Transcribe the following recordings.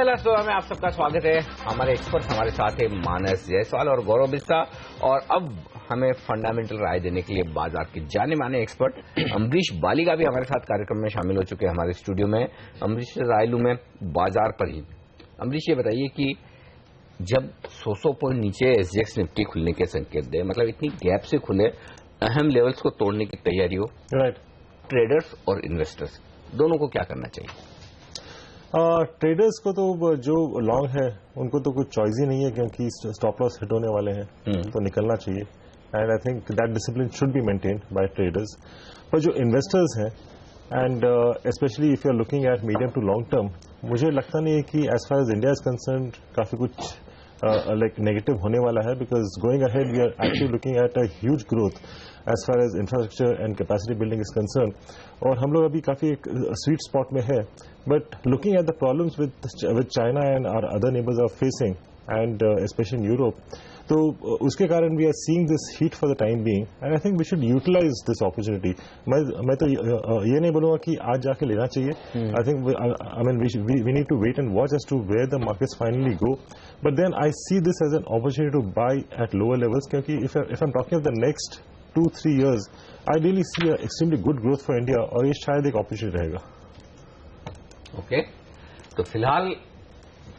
पहला स्टोर में आप सबका स्वागत है। हमारे एक्सपर्ट हमारे साथ है मानस जायसवाल और गौरव बिस्ता। और अब हमें फंडामेंटल राय देने के लिए बाजार के जाने माने एक्सपर्ट अम्बरीश बालिगा भी हमारे साथ कार्यक्रम में शामिल हो चुके हैं हमारे स्टूडियो में। अम्बरीश से राय लूं मैं बाजार पर ही। अम्बरीश, ये बताइए कि जब 100 पॉइंट नीचे एसजीएक्स निफ्टी खुलने के संकेत दे, मतलब इतनी गैप से खुले, अहम लेवल्स को तोड़ने की तैयारी हो, ट्रेडर्स और इन्वेस्टर्स दोनों को क्या करना चाहिए? ट्रेडर्स को तो जो लॉन्ग है उनको तो कुछ चॉइस ही नहीं है, क्योंकि स्टॉप लॉस हिट होने वाले हैं तो निकलना चाहिए। And I think that discipline should be maintained by traders. पर जो इन्वेस्टर्स हैं and specially if you are looking at medium to long term, मुझे लगता नहीं है कि as far as India is concern काफी कुछ लाइक नेगेटिव होने वाला है, because going ahead we are actually looking at a huge growth as far as infrastructure and capacity building is concern. और हम लोग अभी काफी एक स्वीट स्पॉट में है। But looking at the problems with China and our other neighbours are facing and specially Europe, तो उसके कारण we are seeing this heat for the time being and I think we should utilise this opportunity. मैं तो ये नहीं बोलूंगा कि आज जाके लेना चाहिए। I think I mean we need to wait and watch as to where the markets finally go, but then I see this as an opportunity to buy at lower levels, क्योंकि if I am talking of the next 2-3 years, I really see a extremely good growth for India और ये शायद एक opportunity रहेगा। Okay, तो फिलहाल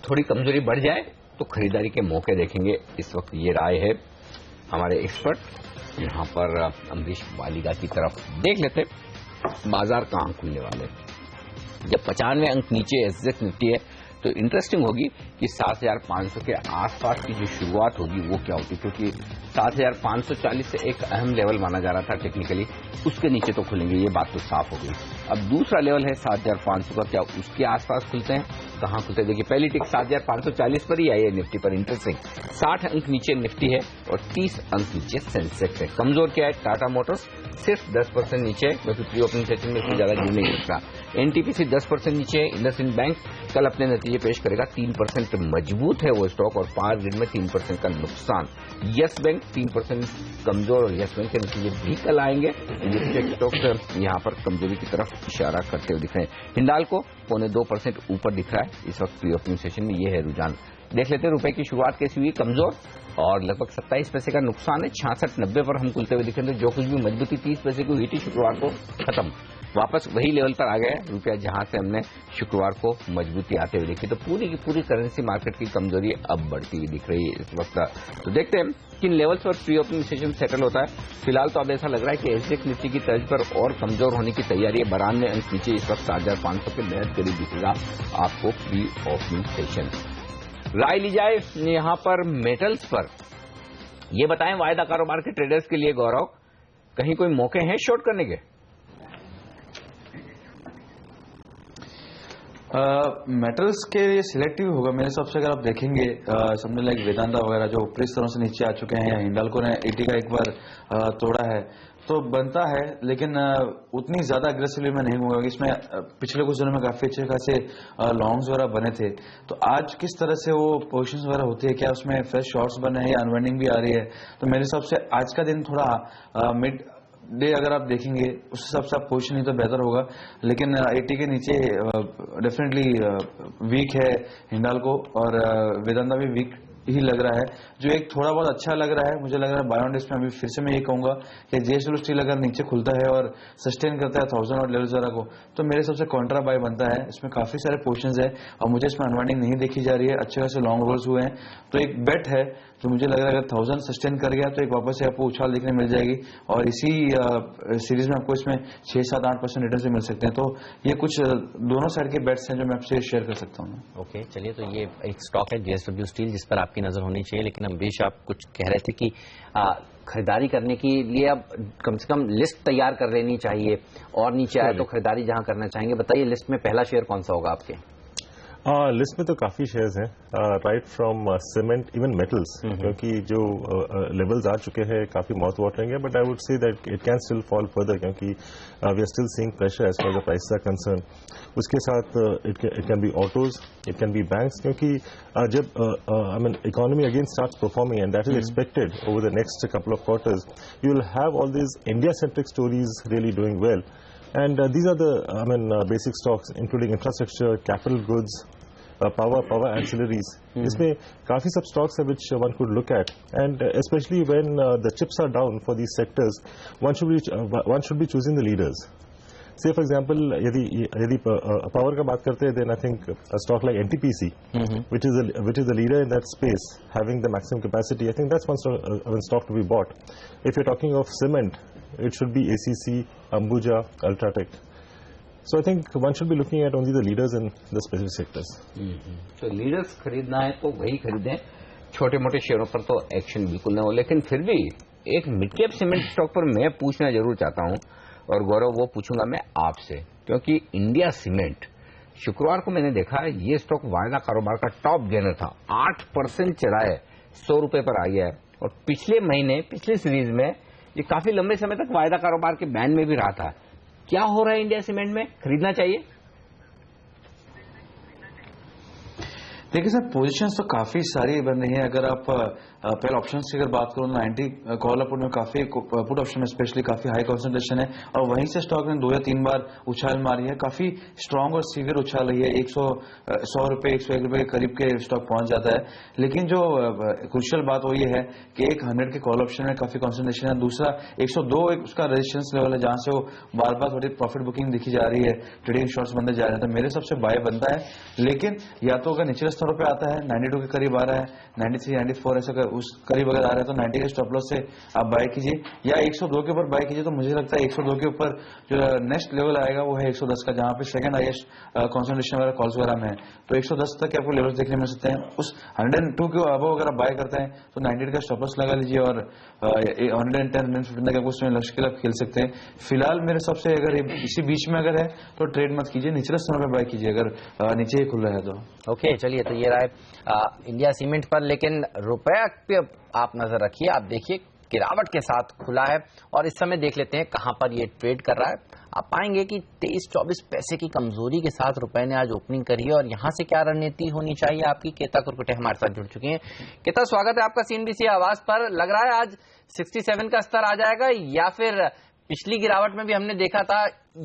थोड़ी कमजोरी बढ़ जाए तो खरीदारी के मौके देखेंगे, इस वक्त ये राय है हमारे एक्सपर्ट। यहाँ पर अम्बरीश बालिगा की तरफ देख लेते बाजार कहाँ खुलने वाले। जब 95 अंक नीचे एसजेक्स निफ्टी है तो इंटरेस्टिंग होगी कि 7,500 के आसपास की जो शुरुआत होगी वो क्या होगी, क्योंकि 7,540 से एक अहम लेवल माना जा रहा था टेक्निकली, उसके नीचे तो खुलेंगे, ये बात तो साफ हो गई। अब दूसरा लेवल है 7,500 का, क्या उसके आसपास खुलते हैं, कहां खुलते हैं? देखिए पहली टिक 7,540 पर ही आई है निफ्टी पर। इंटरेस्टिंग 60 अंक नीचे निफ्टी है और 30 अंक नीचे सेंसेक्स है। कमजोर क्या है? टाटा मोटर्स सिर्फ 10% नीचे है, क्योंकि प्री ओपनिंग सेशन में ज्यादा गिर नहीं सकता। एनटीपीसी 10% नीचे है। इंडसइंड बैंक कल अपने नतीजे पेश करेगा, 3% मजबूत है वो स्टॉक और पावर ग्रिड में 3% का नुकसान। यस बैंक 3% कमजोर और यस बैंक के नतीजे भी कल आएंगे। स्टॉक्स यहां पर कमजोरी की तरफ इशारा करते हुए दिख रहे हैं। हिंडाल्को 0.2% ऊपर दिख रहा है इस वक्त प्री ओपनिंग सेशन में, ये है रुझान। देख लेते हैं रुपए की शुरुआत कैसी हुई, कमजोर और लगभग 27 पैसे का नुकसान है। 66.90 पर हम खुलते हुए दिखेंगे। जो कुछ भी मजबूती 30 पैसे की हुई थी शुक्रवार को, खत्म, वापस वही लेवल पर आ गया है रुपया जहां से हमने शुक्रवार को मजबूती आते हुए देखी। तो पूरी की पूरी करेंसी मार्केट की कमजोरी अब बढ़ती हुई दिख रही है इस वक्त। तो देखते हैं किन लेवल्स पर प्री ओपनिंग सेशन सेटल होता है। फिलहाल तो अब ऐसा लग रहा है कि एसजेक्स निफ्टी की तर्ज पर और कमजोर होने की तैयारी है। 92 अंक नीचे इस वक्त 7,500 के बेहद करीब दिखेगा आपको प्री ओपनिंग सेशन। राय ली जाए यहां पर मेटल्स पर, ये बताएं वायदा कारोबार के ट्रेडर्स के लिए गौरव, कहीं कोई मौके हैं शॉर्ट करने के? मेटल्स के लिए सिलेक्टिव होगा मेरे हिसाब से। अगर आप देखेंगे समझ लाइक वेदांता वगैरह जो ऊपरी स्तरों से नीचे आ चुके हैं, या हिंडाल्को ने 80 का एक बार तोड़ा है, तो बनता है, लेकिन उतनी ज्यादा अग्रेसिवली मैं नहीं कहूंगा। इसमें पिछले कुछ दिनों में काफी अच्छे खासे लॉन्ग्स वगैरह बने थे, तो आज किस तरह से वो पोजीशंस वगैरह होती है, क्या उसमें फ्रेश शॉर्ट्स बने हैं या अनवाइंडिंग भी आ रही है, तो मेरे हिसाब से आज का दिन थोड़ा मिड डे अगर आप देखेंगे उस हिसाब से आप पोजीशन नहीं तो बेहतर होगा। लेकिन 80 के नीचे डेफिनेटली वीक है हिंडाल्को और वेदांता भी वीक ही लग रहा है। जो एक थोड़ा बहुत अच्छा लग रहा है, मुझे लग रहा है बाय ऑन डिप्स में अभी फिर से मैं ये कहूंगा कि जेएसडब्ल्यू स्टील अगर नीचे खुलता है और सस्टेन करता है 1000 और लेवल जरा को, तो मेरे हिसाब से कॉन्ट्रा बाय बनता है। इसमें काफी सारे पोजीशंस है और मुझे इसमें अनवाइंडिंग नहीं देखी जा रही है, अच्छे खासे लॉन्ग रोल्स हुए हैं, तो एक बेट है जो मुझे लग रहा है अगर 1000 सस्टेन कर गया तो एक वापस से आपको उछाल देखने मिल जाएगी और इसी सीरीज में आपको इसमें 6-7-8% रिटर्न से मिल सकते हैं। तो ये कुछ दोनों साइड के बेट्स हैं जो मैं आपसे शेयर कर सकता हूँ। ओके, चलिए, तो ये एक स्टॉक है जेएसडब्ल्यू स्टील जिस पर आपकी नजर होनी चाहिए। लेकिन अम्बरीश, आप कुछ कह रहे थे कि खरीदारी करने के लिए अब कम से कम लिस्ट तैयार कर लेनी चाहिए और नीचे आए तो खरीदारी जहां करना चाहेंगे। बताइए लिस्ट में पहला शेयर कौन सा होगा आपके? लिस्ट में तो काफी शेयर्स हैं, right from cement even metals, क्योंकि जो लेवल्स आ चुके हैं काफी माउथ वाटरिंग है, but I would say that it can still fall further, क्योंकि we are still seeing pressure as far the prices are concern. उसके साथ it can be autos, it can be banks, क्योंकि जब I mean economy again start performing and that is expected over the next couple of quarters, you will have all this India centric stories really doing well. And these are the, basic stocks, including infrastructure, capital goods, power ancillaries. इसमें काफी सब stocks है which one could look at, and especially when the chips are down for these sectors, one should be choosing the leaders. Say for example, यदि power का बात करते हैं, then I think a stock like NTPC, which is the leader in that space, having the maximum capacity, I think that's one stock to be bought. If you're talking of cement, it should be ACC, Ambuja, Ultratech. So I think one should be looking at only the leaders in the specific sectors. तो leaders खरीदना है तो वही खरीदें, छोटे मोटे शेयरों पर तो एक्शन बिल्कुल ना हो। लेकिन फिर भी एक मिड कैप सीमेंट स्टॉक पर मैं पूछना जरूर चाहता हूं, और गौरव वो पूछूंगा मैं आपसे, क्योंकि इंडिया सीमेंट शुक्रवार को मैंने देखा है ये स्टॉक वायदा कारोबार का टॉप गेनर था, 8% चढ़ा है, 100 रुपए पर आ गया है। और पिछले महीने पिछले सीरीज में ये काफी लंबे समय तक वायदा कारोबार के बैन में भी रहा था। क्या हो रहा है इंडिया सीमेंट में, खरीदना चाहिए? देखिए सर, पोजीशंस तो काफी सारी बन रही है। अगर आप पहले ऑप्शंस की अगर बात करो, 90 कॉल पुट में काफी, पुट ऑप्शन में स्पेशली काफी हाई कंसंट्रेशन है, और वहीं से स्टॉक ने 2 या 3 बार उछाल मारी है, काफी स्ट्रांग और सीवियर उछाल रही है। 100 रुपए 101 रुपए के करीब के स्टॉक पहुंच जाता है। लेकिन जो क्रूशियल बात वो ये है कि एक 100 के कॉल ऑप्शन में काफी कंसंट्रेशन है, दूसरा 102 एक उसका रेजिस्टेंस लेवल है, जहां से वो बार बार थोड़ी प्रॉफिट बुकिंग दिखी जा रही है, ट्रेडिंग शॉर्ट्स बनते जा रहे हैं। तो मेरे सबसे बाय बनता है। लेकिन या तो अगर निचले स्तरों पे आता है, 92 के करीब आ रहा है, 93 94 ऐसा उस करीब अगर आ रहा है, तो 90 के स्टॉप लॉस से आप बाय कीजिए, या 102 के ऊपर बाय कीजिए। तो मुझे लगता है 102 के ऊपर जो नेक्स्ट लेवल आएगा वो है 110 का, जहां पे सेकंड हाईएस्ट कंसंट्रेशन वगैरह कॉल्स वगैरह में है। तो 110 तक आपको लेवल देखने मिल सकते हैं। उस 102 के अबव अगर आप बाय करते हैं तो 90 का स्टॉप लॉस लगा लीजिए, और 110 115 तक आप उसमें लक्ष्य के लिए खेल सकते हैं। फिलहाल मेरे सबसे अगर इसी बीच में अगर है तो ट्रेड मत कीजिए, निचले स्थान पर बाय कीजिए अगर नीचे ही खुल रहा है तो। ओके, चलिए, तो ये रहा इंडिया सीमेंट पर। लेकिन रुपया पे आप नजर रखिए, आप देखिए गिरावट के साथ खुला है, और इस समय देख लेते हैं कहां पर ये ट्रेड कर रहा है। आप पाएंगे कि 23-24 पैसे की कमजोरी के साथ रुपए ने आज ओपनिंग करी है, और यहां से क्या रणनीति होनी चाहिए आपकी। केता कुरकुटे हमारे साथ जुड़ चुके हैं। केता, स्वागत है आपका CNBC आवाज पर। लग रहा है आज 67 का स्तर आ जाएगा, या फिर पिछली गिरावट में भी हमने देखा था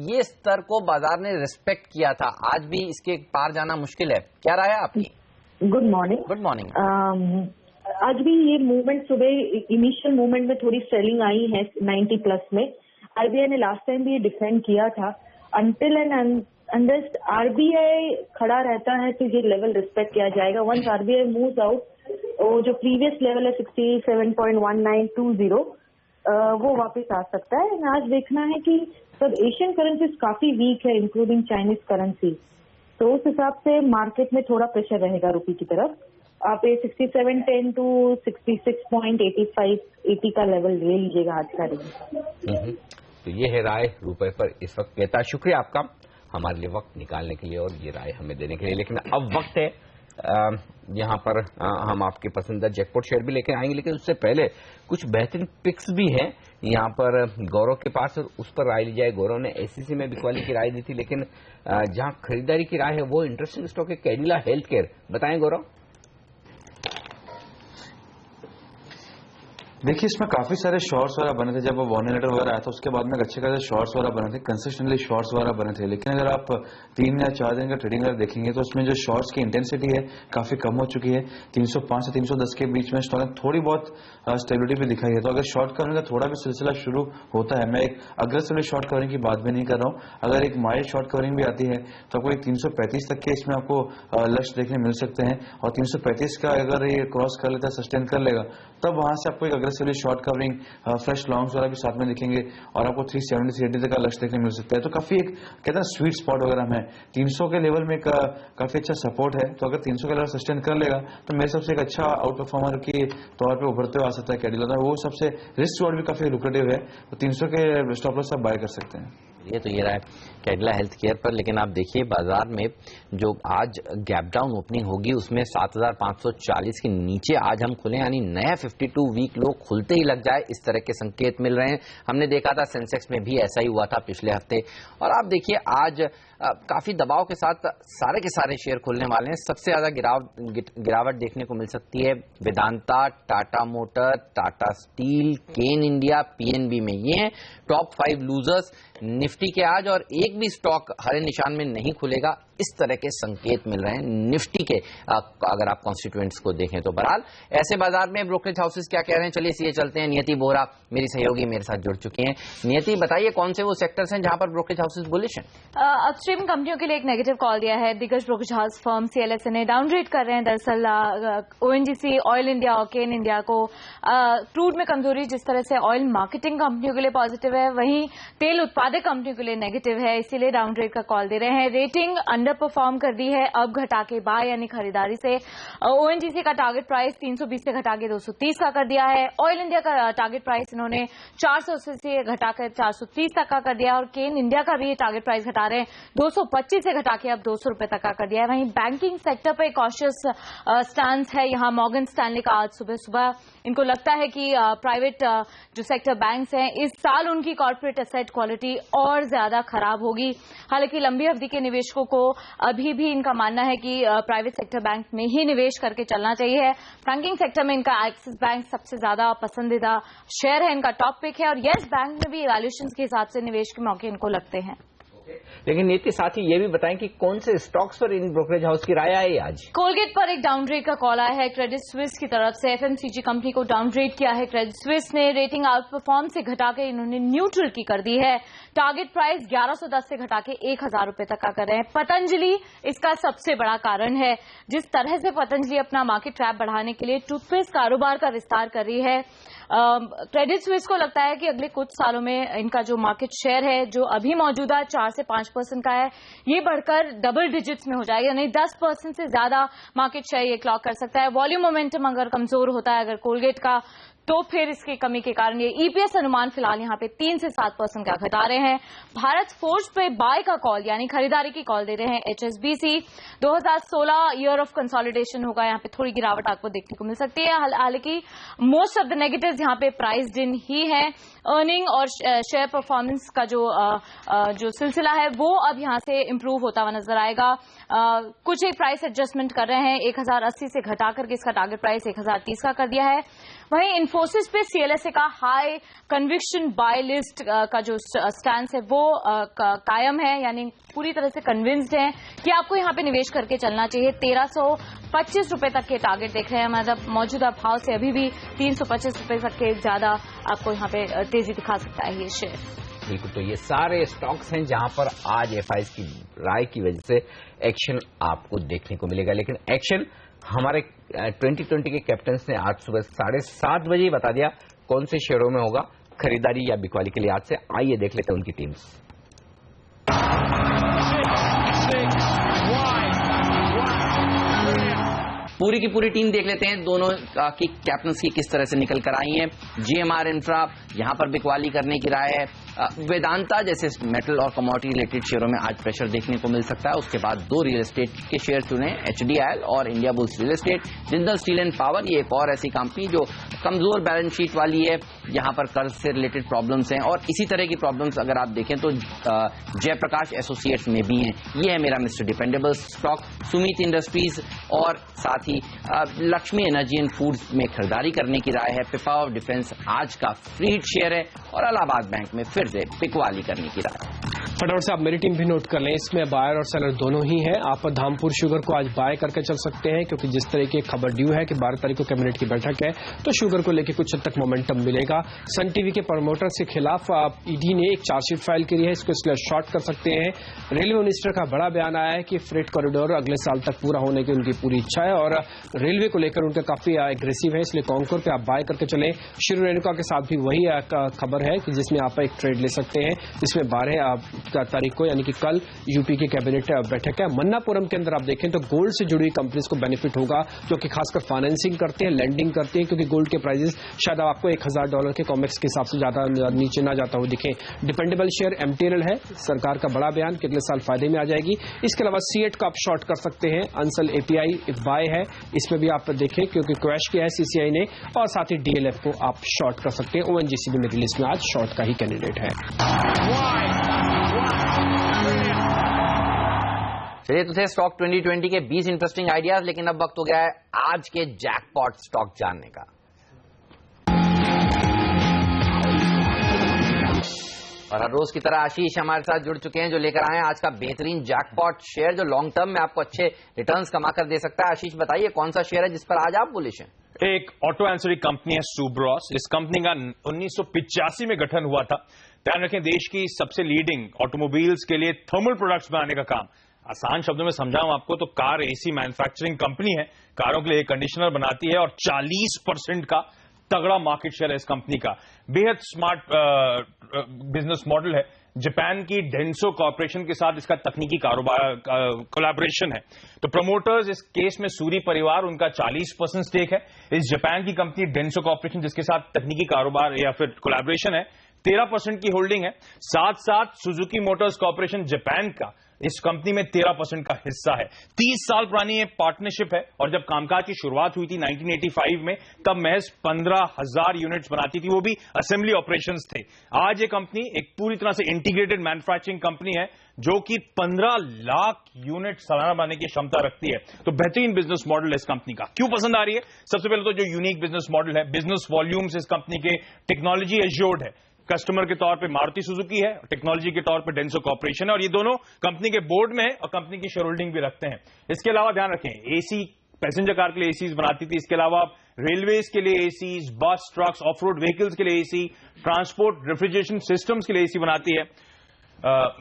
ये स्तर को बाजार ने रिस्पेक्ट किया था, आज भी इसके पार जाना मुश्किल है, क्या राय है आपकी? Good morning. Good morning. आज भी ये मूवमेंट, सुबह इनिशियल मूवमेंट में थोड़ी सेलिंग आई है 90 प्लस में। आरबीआई ने लास्ट टाइम भी ये डिफेंड किया था। अनटिल एंड अनलेस आरबीआई खड़ा रहता है तो ये लेवल रिस्पेक्ट किया जाएगा। वंस आरबीआई मूव्स आउट, वो जो प्रीवियस लेवल है 67.1920 वो वापस आ सकता है। आज देखना है कि सब एशियन करेंसीज काफी वीक है, इंक्लूडिंग चाइनीज करेंसी, तो उस हिसाब से मार्केट में थोड़ा प्रेशर रहेगा रुपये की तरफ। आप ये 67.10 to 66.85 80 का लेवल ले लीजिएगा आज का रेंज। तो ये है राय रुपए पर इस वक्त। कहता शुक्रिया आपका हमारे लिए वक्त निकालने के लिए और ये राय हमें देने के लिए। लेकिन अब वक्त है यहाँ पर हम आपके पसंदीदा जैकपॉट शेयर भी लेकर आएंगे, लेकिन उससे पहले कुछ बेहतरीन पिक्स भी हैं यहाँ पर गौरव के पास, और उस पर राय ली जाए। गौरव ने एसीसी में बिकवाली की राय दी थी, लेकिन जहाँ खरीदारी की राय है वो इंटरेस्टिंग स्टॉक है कैडिला हेल्थ केयर। बताएं गौरव। देखिए, इसमें काफी सारे शॉर्ट्स वगैरह बने थे जब वार्निंग लेटर वगैरह आया था, उसके बाद में अच्छे खासे शॉर्ट्स वगैरह बने थे, कंसिस्टेंटली शॉर्ट्स वगैरह बने थे। लेकिन अगर आप 3 या 4 दिन का ट्रेडिंग अगर देखेंगे तो उसमें जो शॉर्ट्स की इंटेंसिटी है काफी कम हो चुकी है। 305 से 310 के बीच में स्टॉक ने थोड़ी बहुत स्टेबिलिटी भी दिखाई है। तो अगर शॉर्ट कवरिंग का थोड़ा भी सिलसिला शुरू होता है, मैं एक अग्रेसिवली शॉर्ट कवरिंग की बात भी नहीं कर रहा हूँ, अगर एक माइल्ड शॉर्ट कवरिंग भी आती है तो आपको एक 335 तक के इसमें आपको लक्ष्य देखने मिल सकते हैं। और 335 का अगर ये क्रॉस कर लेता है, सस्टेन कर लेगा, तब वहां से आपको एक aggressively short covering fresh longs वाला भी साथ में दिखेंगे और आपको 370 380 तक का लक्ष्य देखने मिल सकता है। तो काफी एक कहते हैं स्वीट स्पॉट वगैरह में 300 के लेवल में काफी अच्छा सपोर्ट है। तो अगर 300 के लेवल सस्टेन कर लेगा तो मेरे सबसे एक अच्छा आउट परफॉर्मर के तौर पे उभरते हुए आ सकता है कैडिला। वो सबसे रिस्क रिवॉर्ड भी काफी लुक्रेटिव है, तो 300 के स्टॉप लॉस आप बाय कर सकते हैं। तो ये रहा है कैडिला हेल्थ केयर पर। लेकिन आप देखिए बाजार में जो आज गैप डाउन ओपनिंग होगी उसमें 7540 के नीचे आज हम खुले, यानी नया 52 वीक लो खुलते ही लग जाए, इस तरह के संकेत मिल रहे हैं। हमने देखा था सेंसेक्स में भी ऐसा ही हुआ था पिछले हफ्ते। और आप देखिए आज काफी दबाव के साथ सारे के सारे शेयर खुलने वाले हैं। सबसे ज्यादा गिरावट देखने को मिल सकती है वेदांता, टाटा मोटर, टाटा स्टील, केन इंडिया, पीएनबी में। ये हैं टॉप 5 लूजर्स निफ्टी के आज, और एक भी स्टॉक हरे निशान में नहीं खुलेगा, इस तरह के संकेत मिल रहे हैं निफ्टी के अगर आप कॉन्स्टिट्यूएंट्स को देखें तो। बहरहाल ऐसे बाजार में ब्रोकरेज हाउसेस क्या कह रहे हैं, चलिए सीधे चलते हैं। नियति बोहरा मेरी सहयोगी मेरे साथ जुड़ चुकी हैं। नियति, बताइए कौन से वो सेक्टर्स हैं जहां पर ब्रोकरेज हाउसेस बुलिश हैं? अपस्ट्रीम कंपनियों के लिए एक नेगेटिव कॉल दिया है। दिग्गज ब्रोकरेज हाउस फर्म सीएलएसए ने डाउनग्रेड कर रहे हैं दरअसल ओएनजीसी, ऑयल इंडिया और केन इंडिया को। क्रूड में कमजोरी जिस तरह से ऑयल मार्केटिंग कंपनियों के लिए पॉजिटिव है, वहीं तेल उत्पादक कंपनियों के लिए नेगेटिव है, इसीलिए डाउनग्रेड का कॉल दे रहे हैं। रेटिंग अंडर परफॉर्म कर दी है, अब घटा के बाय यानी खरीदारी से। ओएनजीसी का टारगेट प्राइस 320 से घटा के 230 का कर दिया है। ऑयल इंडिया का टारगेट प्राइस इन्होंने 480 से घटाकर 430 तक का कर दिया, और केन इंडिया का भी टारगेट प्राइस घटा रहे हैं, 225 से घटा के अब 200 रुपए तक का कर दिया है। वहीं बैंकिंग सेक्टर पे कॉशियस स्टांस है यहाँ मॉर्गन स्टैनली का। आज सुबह सुबह इनको लगता है कि प्राइवेट जो सेक्टर बैंक्स हैं, इस साल उनकी कॉर्पोरेट एसेट क्वालिटी और ज्यादा खराब होगी। हालांकि लंबी अवधि के निवेशकों को अभी भी इनका मानना है कि प्राइवेट सेक्टर बैंक में ही निवेश करके चलना चाहिए। बैंकिंग सेक्टर में इनका एक्सिस बैंक सबसे ज्यादा पसंदीदा शेयर है, इनका टॉप पिक है, और येस बैंक में भी वैल्यूएशन के हिसाब से निवेश के मौके इनको लगते हैं। लेकिन नीति साथ ही ये भी बताएं कि कौन से स्टॉक्स पर इन ब्रोकरेज हाउस की राय आई आज? कोलगेट पर एक डाउनग्रेड का कॉल आया है क्रेडिट स्विस की तरफ से। एफएमसीजी कंपनी को डाउनग्रेड किया है क्रेडिट स्विस ने। रेटिंग आउट परफॉर्म से घटाकर इन्होंने न्यूट्रल की कर दी है। टारगेट प्राइस 1110 से घटा के 1000 रुपए तक का कर रहे हैं। पतंजलि इसका सबसे बड़ा कारण है। जिस तरह से पतंजलि अपना मार्केट ट्रैप बढ़ाने के लिए टूथपेस्ट कारोबार का विस्तार कर रही है, क्रेडिट स्विस को लगता है कि अगले कुछ सालों में इनका जो मार्केट शेयर है, जो अभी मौजूदा 4 से 5% का है, ये बढ़कर डबल डिजिट्स में हो जाएगा, यानी 10% से ज्यादा मार्केट शेयर ये क्लॉक कर सकता है। वॉल्यूम मोमेंटम अगर कमजोर होता है अगर कोलगेट का, तो फिर इसकी कमी के कारण ये ईपीएस अनुमान फिलहाल यहां पे 3 से 7% का घटा रहे हैं। भारत फोर्ज पे बाय का कॉल यानी खरीदारी की कॉल दे रहे हैं एचएसबीसी। 2016 ईयर ऑफ कंसोलिडेशन होगा, यहां पे थोड़ी गिरावट आपको देखने को मिल सकती है। हालांकि मोस्ट ऑफ द नेगेटिव्स यहां पे प्राइस्ड इन ही है। अर्निंग और शेयर परफॉर्मेंस का जो सिलसिला है वो अब यहां से इंप्रूव होता हुआ नजर आएगा। कुछ एक प्राइस एडजस्टमेंट कर रहे हैं, 1080 से घटा करके इसका टारगेट प्राइस 1030 का कर दिया है। वहीं इन्फोसिस पे सीएलएसए का हाई कन्विक्शन बाय लिस्ट का जो स्टैंड है वो कायम है, यानी पूरी तरह से कन्विंस्ड है कि आपको यहां पे निवेश करके चलना चाहिए। 1325 रुपए तक के टारगेट देख रहे हैं, मतलब मौजूदा भाव से अभी भी 325 रुपए तक के ज्यादा आपको यहां पे तेजी दिखा सकता है ये शेयर। बिल्कुल, तो ये सारे स्टॉक्स हैं जहां पर आज एफआईज की राय की वजह से एक्शन आपको देखने को मिलेगा। लेकिन एक्शन हमारे 2020 के कैप्टन्स ने आज सुबह 7:30 बजे ही बता दिया कौन से शेयरों में होगा खरीदारी या बिकवाली के लिए आज से। आइए देख लेते हैं उनकी टीम्स। पूरी की पूरी टीम देख लेते हैं दोनों की कैप्टन्स की किस तरह से निकल कर आई हैं। जीएमआर इंफ्रा यहां पर बिकवाली करने की राय है। वेदांता जैसे मेटल और कमोडिटी रिलेटेड शेयरों में आज प्रेशर देखने को मिल सकता है। उसके बाद 2 रियल एस्टेट के शेयर चुने, एचडीआईएल और India bulls real estate. Jindal steel and power ये एक और ऐसी कंपनी जो कमजोर बैलेंस शीट वाली है, यहां पर कर्ज से रिलेटेड प्रॉब्लम्स हैं, और इसी तरह की प्रॉब्लम्स अगर आप देखें तो जयप्रकाश एसोसिएट्स में भी हैं। ये है मेरा mister dependable stock. Sumit industries और साथ ही लक्ष्मी एनर्जी एंड फूड्स में खरीदारी करने की राय है। पिपावाव डिफेंस आज का फ्री हिट शेयर है, और इलाहाबाद बैंक में फिर से बिकवाली करने की राय। फटाफट से आप मेरी टीम भी नोट कर लें, इसमें बायर और सेलर दोनों ही हैं। आप धामपुर शुगर को आज बाय करके चल सकते हैं, क्योंकि जिस तरह की खबर ड्यू है कि 12 तारीख को कैबिनेट की बैठक है, तो शुगर को लेकर कुछ हद तक मोमेंटम मिलेगा। सन टीवी के प्रमोटर्स के खिलाफ ईडी ने एक चार्जशीट फाइल करी है, इसको इसलिए शॉर्ट कर सकते हैं। रेलवे मिनिस्टर का बड़ा बयान आया है कि फ्रेट कॉरिडोर अगले साल तक पूरा होने की उनकी पूरी इच्छा है, और रेलवे को लेकर उनका काफी एग्रेसिव है, इसलिए कॉन्कोर पे आप बाय करके चलें। श्री रेणुका के साथ भी वही खबर है कि जिसमें आप एक ट्रेड ले सकते हैं, जिसमें 12 तारीख को यानी कि कल यूपी की कैबिनेट बैठक है। मन्नापुरम के अंदर आप देखें तो गोल्ड से जुड़ी कंपनीज को बेनिफिट होगा, जो कि खासकर फाइनेंसिंग करते हैं, लैंडिंग करते हैं, क्योंकि गोल्ड के प्राइसेस शायद आपको $1000 के कॉमेक्स के हिसाब से ज्यादा नीचे ना जाता हो दिखे। डिपेंडेबल शेयर एमटीएनएल है, सरकार का बड़ा बयान कि अगले साल फायदे में आ जाएगी। इसके अलावा सीएट का आप शॉर्ट कर सकते हैं। अंसल एपीआई बाय है, इसमें भी आप देखें क्योंकि क्रैश किया है सीसीआई ने, और साथ ही डीएलएफ को आप शॉर्ट कर सकते हैं। ओएनजीसी भी मेरी लिस्ट में आज शॉर्ट का ही कैंडिडेट है। चलिए तो थे स्टॉक 2020 के 20 इंटरेस्टिंग आइडियाज, लेकिन अब वक्त हो गया है आज के जैकपॉट स्टॉक जानने का। और हर रोज की तरह आशीष हमारे साथ जुड़ चुके हैं जो लेकर आए हैं आज का बेहतरीन जैकपॉट शेयर जो लॉन्ग टर्म में आपको अच्छे रिटर्न्स कमा कर दे सकता है। आशीष बताइए कौन सा शेयर है जिस पर आज आप बुलिश हैं? एक ऑटो एंसरी कंपनी है सुब्रॉस। इस कंपनी का 1985 में गठन हुआ था। ध्यान रखें, देश की सबसे लीडिंग ऑटोमोबाइल्स के लिए थर्मल प्रोडक्ट्स बनाने का काम, आसान शब्दों में समझाऊं आपको तो कार एसी मैन्युफैक्चरिंग कंपनी है, कारों के लिए एयर कंडीशनर बनाती है और 40% का तगड़ा मार्केट शेयर है इस कंपनी का। बेहद स्मार्ट बिजनेस मॉडल है। जापान की डेंसो कॉर्पोरेशन के साथ इसका तकनीकी कारोबार कोलैबोरेशन है। तो प्रमोटर्स इस केस में सूरी परिवार, उनका 40% स्टेक है। इस जापान की कंपनी डेंसो कॉर्पोरेशन जिसके साथ तकनीकी कारोबार या फिर कोलैबोरेशन है 13% की होल्डिंग है। साथ साथ सुजुकी मोटर्स कॉर्पोरेशन जापान का इस कंपनी में 13% का हिस्सा है। 30 साल पुरानी ये पार्टनरशिप है और जब कामकाज की शुरुआत हुई थी 1985 में तब महज 15,000 यूनिट्स बनाती थी, वो भी असेंबली ऑपरेशंस थे। आज ये कंपनी एक पूरी तरह से इंटीग्रेटेड मैन्युफैक्चरिंग कंपनी है जो कि 15 लाख यूनिट सालाना बनाने की क्षमता रखती है। तो बेहतरीन बिजनेस मॉडल है इस कंपनी का। क्यों पसंद आ रही है? सबसे पहले तो जो यूनिक बिजनेस मॉडल है, बिजनेस वॉल्यूम्स इस कंपनी के टेक्नोलॉजी एश्योर्ड है। कस्टमर के तौर पे मारुति सुजुकी है, टेक्नोलॉजी के तौर पे डेंसो कॉर्पोरेशन है और ये दोनों कंपनी के बोर्ड में है और कंपनी की शेयर होल्डिंग भी रखते हैं। इसके अलावा ध्यान रखें, एसी पैसेंजर कार के लिए एसीज बनाती थी। इसके अलावा रेलवेज के लिए एसीज, बस, ट्रक्स, ऑफ रोड व्हीकल्स के लिए एसी, ट्रांसपोर्ट रेफ्रिजरेशन सिस्टम्स के लिए एसी बनाती है।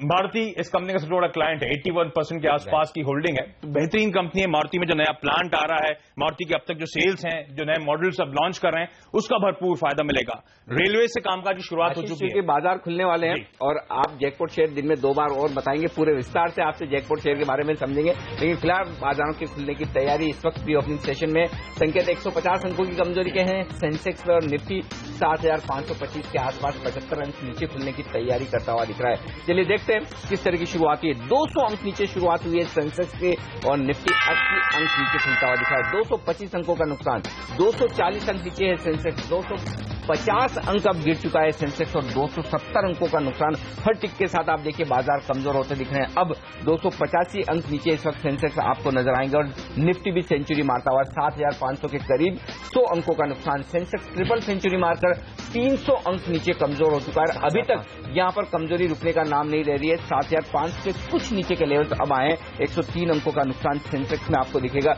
मारुति इस कंपनी का सबसे बड़ा क्लाइंट है, 81% के आसपास की होल्डिंग है। तो बेहतरीन कंपनी है। मारुति में जो नया प्लांट आ रहा है, मारुति के अब तक जो सेल्स हैं, जो नए मॉडल्स अब लॉन्च कर रहे हैं, उसका भरपूर फायदा मिलेगा। रेलवे से कामकाज की शुरुआत हो चुकी है, बाजार खुलने वाले हैं और आप जैकपॉट शेयर दिन में 2 बार और बताएंगे। पूरे विस्तार से आपसे जैकपॉट शेयर के बारे में समझेंगे, लेकिन फिलहाल बाजारों के खुलने की तैयारी इस वक्त प्री ओपनिंग सेशन में संकेत 150 अंकों की कमजोरी के हैं। सेंसेक्स और निफ्टी 7,525 के आसपास 75 अंक नीचे खुलने की तैयारी करता हुआ दिख रहा है। चलिए देखते हैं किस तरह की शुरुआत हुई है। 200 अंक नीचे शुरुआत हुई है सेंसेक्स के और निफ्टी 80 अंक नीचे खुलता हुआ दिख रहा है। 225 अंकों का नुकसान, 240 अंक नीचे है सेंसेक्स, 250 अंक अब गिर चुका है सेंसेक्स और 270 अंकों का नुकसान। हर टिक के साथ आप देखिए बाजार कमजोर होते दिख रहे हैं। अब 285 अंक नीचे इस वक्त सेंसेक्स आपको नजर आएंगे और निफ्टी भी सेंचुरी मारता हुआ 7,500 के करीब 100 अंकों का नुकसान। सेंसेक्स ट्रिपल सेंचुरी मारकर 300 अंक नीचे कमजोर हो चुका है। अभी तक यहां पर कमजोरी रुकने का नाम नहीं ले रही है। 7,500 से कुछ नीचे के लेवल्स अब आए। 103 अंकों का नुकसान सेंसेक्स में आपको दिखेगा,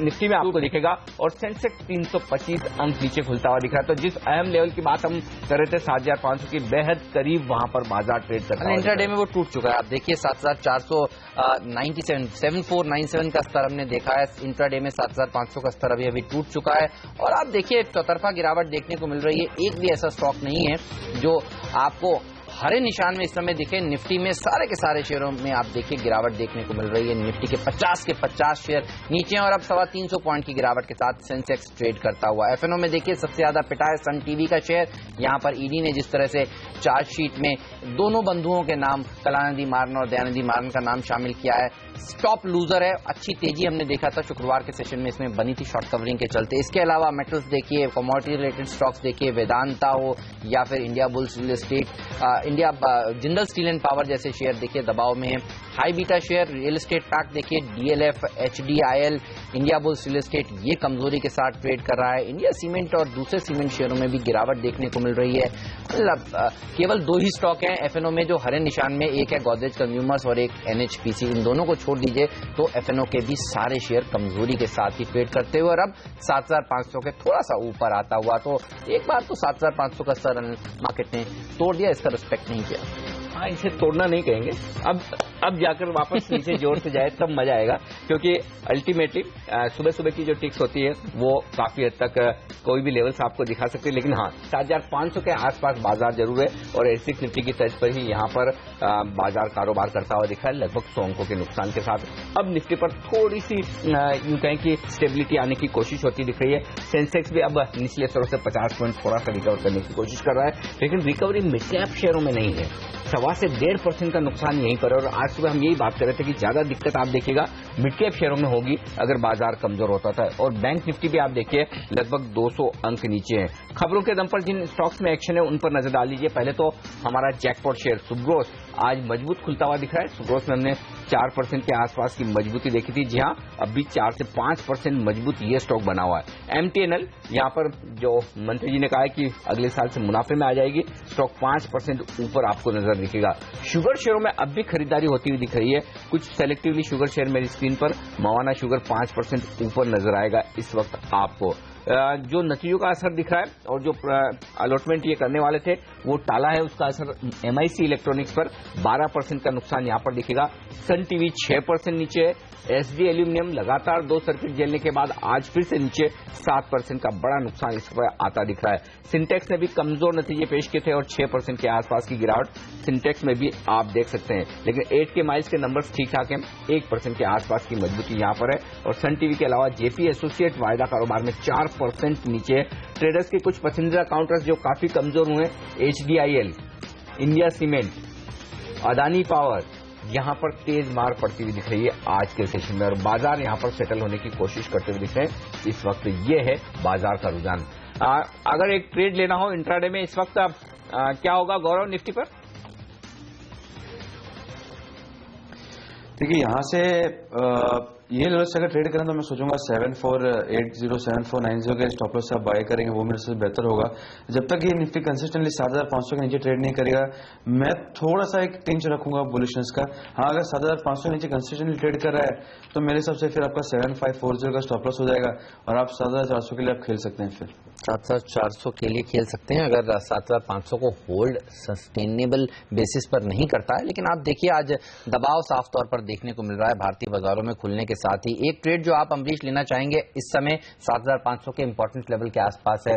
निफ्टी में आपको दिखेगा और सेंसेक्स 325 अंक नीचे खुलता हुआ दिख रहा है। तो जिस अहम लेवल की बात हम कर रहे थे 7,500 की बेहद करीब वहां पर बाजार ट्रेड करता है। इंट्राडे में वो टूट चुका है। आप देखिए 7,497 का स्तर हमने देखा है। इंट्राडे में 7,500 का स्तर अभी टूट चुका है और आप देखिए चौतरफा गिरावट देखने को मिल रही है। एक भी ऐसा स्टॉक नहीं है जो आपको हरे निशान में इस समय दिखे। निफ्टी में सारे के सारे शेयरों में आप देखिए गिरावट देखने को मिल रही है। निफ्टी के 50 शेयर नीचे और अब 325 पॉइंट की गिरावट के साथ सेंसेक्स ट्रेड करता हुआ। एफएनओ में देखिए सबसे ज्यादा पिटा है सन टीवी का शेयर। यहां पर ईडी ने जिस तरह से चार्जशीट में दोनों बंधुओं के नाम, कलानिधि मारन और दयानिधि मारन का नाम शामिल किया है। टॉप लूजर है। अच्छी तेजी हमने देखा था शुक्रवार के सेशन में इसमें बनी थी शॉर्ट कवरिंग के चलते। इसके अलावा मेटल्स देखिए, कमोडिटी रिलेटेड स्टॉक्स देखिए, वेदांता हो या फिर Indiabulls real estate, Jindal steel and power जैसे शेयर देखिए दबाव में है। High beta share real estate pack देखिए, DLF, HDIL, Indiabulls real estate ये कमजोरी के साथ ट्रेड कर रहा है। इंडिया सीमेंट और दूसरे सीमेंट शेयरों में भी गिरावट देखने को मिल रही है। केवल 2 ही स्टॉक हैं एफएनओ में जो हरे निशान में, एक है गोदरेज कंज्यूमर्स और एक एनएचपीसी। इन दोनों को छोड़ दीजिए तो एफएनओ के भी सारे शेयर कमजोरी के साथ ही ट्रेड करते हुए और अब 7,500 के थोड़ा सा ऊपर आता हुआ। तो एक बार तो 7,500 का स्तर मार्केट ने तोड़ दिया, इसका रिस्पेक्ट नहीं किया। हाँ, इसे तोड़ना नहीं कहेंगे। अब जाकर वापस नीचे जोर से जाए तब मजा आएगा, क्योंकि अल्टीमेटली सुबह सुबह की जो टिक्स होती है वो काफी हद तक कोई भी लेवल्स आपको दिखा सकती है। लेकिन हाँ, 7,500 के आसपास बाजार जरूर है और एसिक निफ्टी की तर्ज पर ही यहाँ पर बाजार कारोबार करता हुआ दिखा है लगभग 100 अंकों के नुकसान के साथ। अब निफ्टी पर थोड़ी सी यूं कहें कि स्टेबिलिटी आने की कोशिश होती दिख रही है। सेंसेक्स भी अब निचले स्तरों से 50 पॉइंट थोड़ा सा रिकवर करने की कोशिश कर रहा है, लेकिन रिकवरी मिड कैप शेयरों में नहीं है। 1.25% का नुकसान यहीं पर है। और आज सुबह हम यही बात कर रहे थे कि ज्यादा दिक्कत आप देखिएगा मिड कैप शेयरों में होगी अगर बाजार कमजोर होता था। और बैंक निफ्टी भी आप देखिए लगभग 200 अंक नीचे है। खबरों के दम पर जिन स्टॉक्स में एक्शन है उन पर नजर डाल लीजिए। पहले तो हमारा जैकपॉट शेयर सुब्रोस आज मजबूत खुलता हुआ दिख रहा है। सुब्रोस में हमने 4% के आसपास की मजबूती देखी थी। जी हां, अब भी 4 से 5% मजबूत ये स्टॉक बना हुआ है। MTNL यहां पर जो मंत्री जी ने कहा है कि अगले साल से मुनाफे में आ जाएगी, स्टॉक 5% ऊपर आपको नजर दिखेगा। शुगर शेयरों में अब भी खरीदारी होती हुई दिख रही है। कुछ सेलेक्टिवली शुगर शेयर मेरी स्क्रीन पर, मवाना शुगर 5% ऊपर नजर आएगा इस वक्त आपको। जो नतीजों का असर दिख रहा है और जो अलॉटमेंट ये करने वाले थे वो टाला है, उसका असर MIC इलेक्ट्रॉनिक्स पर 12% का नुकसान यहां पर दिखेगा। सन टीवी 6% नीचे है। SD एल्यूमिनियम लगातार 2 सर्किट झेलने के बाद आज फिर से नीचे 7% का बड़ा नुकसान इस पर आता दिख रहा है। सिंटेक्स ने भी कमजोर नतीजे पेश किए थे और 6% के आसपास की गिरावट सिंटेक्स में भी आप देख सकते हैं। लेकिन 8 के माइल्स के नंबर्स ठीक ठाक हैं, 1% के आसपास की मजबूती यहां पर है। और सन टीवी के अलावा JP एसोसिएट वायदा कारोबार में 4% नीचे है। ट्रेडर्स के कुछ पसंदीदा काउंटर्स जो काफी कमजोर हुए, HDIL, India cement, Adani power, यहां पर तेज मार पड़ती हुई दिख रही है आज के सेशन में। और बाजार यहां पर सेटल होने की कोशिश करते हुए दिख रहे हैं। इस वक्त ये है बाजार का रुझान। अगर एक ट्रेड लेना हो इंट्राडे में इस वक्त क्या होगा गौरव निफ्टी पर? देखिए यहां से ये लेवल से अगर ट्रेड करें तो मैं सोचूंगा 7480 7490 के स्टॉप लॉस से आप बाय करेंगे, वो मेरे से बेहतर होगा। जब तक ये निफ्टी कंसिस्टेंटली 7500 के नीचे ट्रेड नहीं करेगा मैं थोड़ा सा एक टिंच रखूंगा बुलिशनेस का। हाँ, अगर 7500 के नीचे कंसिस्टेंटली ट्रेड कर रहा है तो मेरे हिसाब से फिर आपका 7540 का स्टॉप लॉस हो जाएगा और आप 7400 के लिए आप खेल सकते हैं। फिर 7400 के लिए खेल सकते हैं अगर 7500 को होल्ड सस्टेनेबल बेसिस पर नहीं करता है। लेकिन आप देखिए आज दबाव साफ तौर पर देखने को मिल रहा है भारतीय बाजारों में खुलने के साथ ही। एक ट्रेड जो आप अमरीश लेना चाहेंगे इस समय 7500 के इंपॉर्टेंट लेवल के आसपास है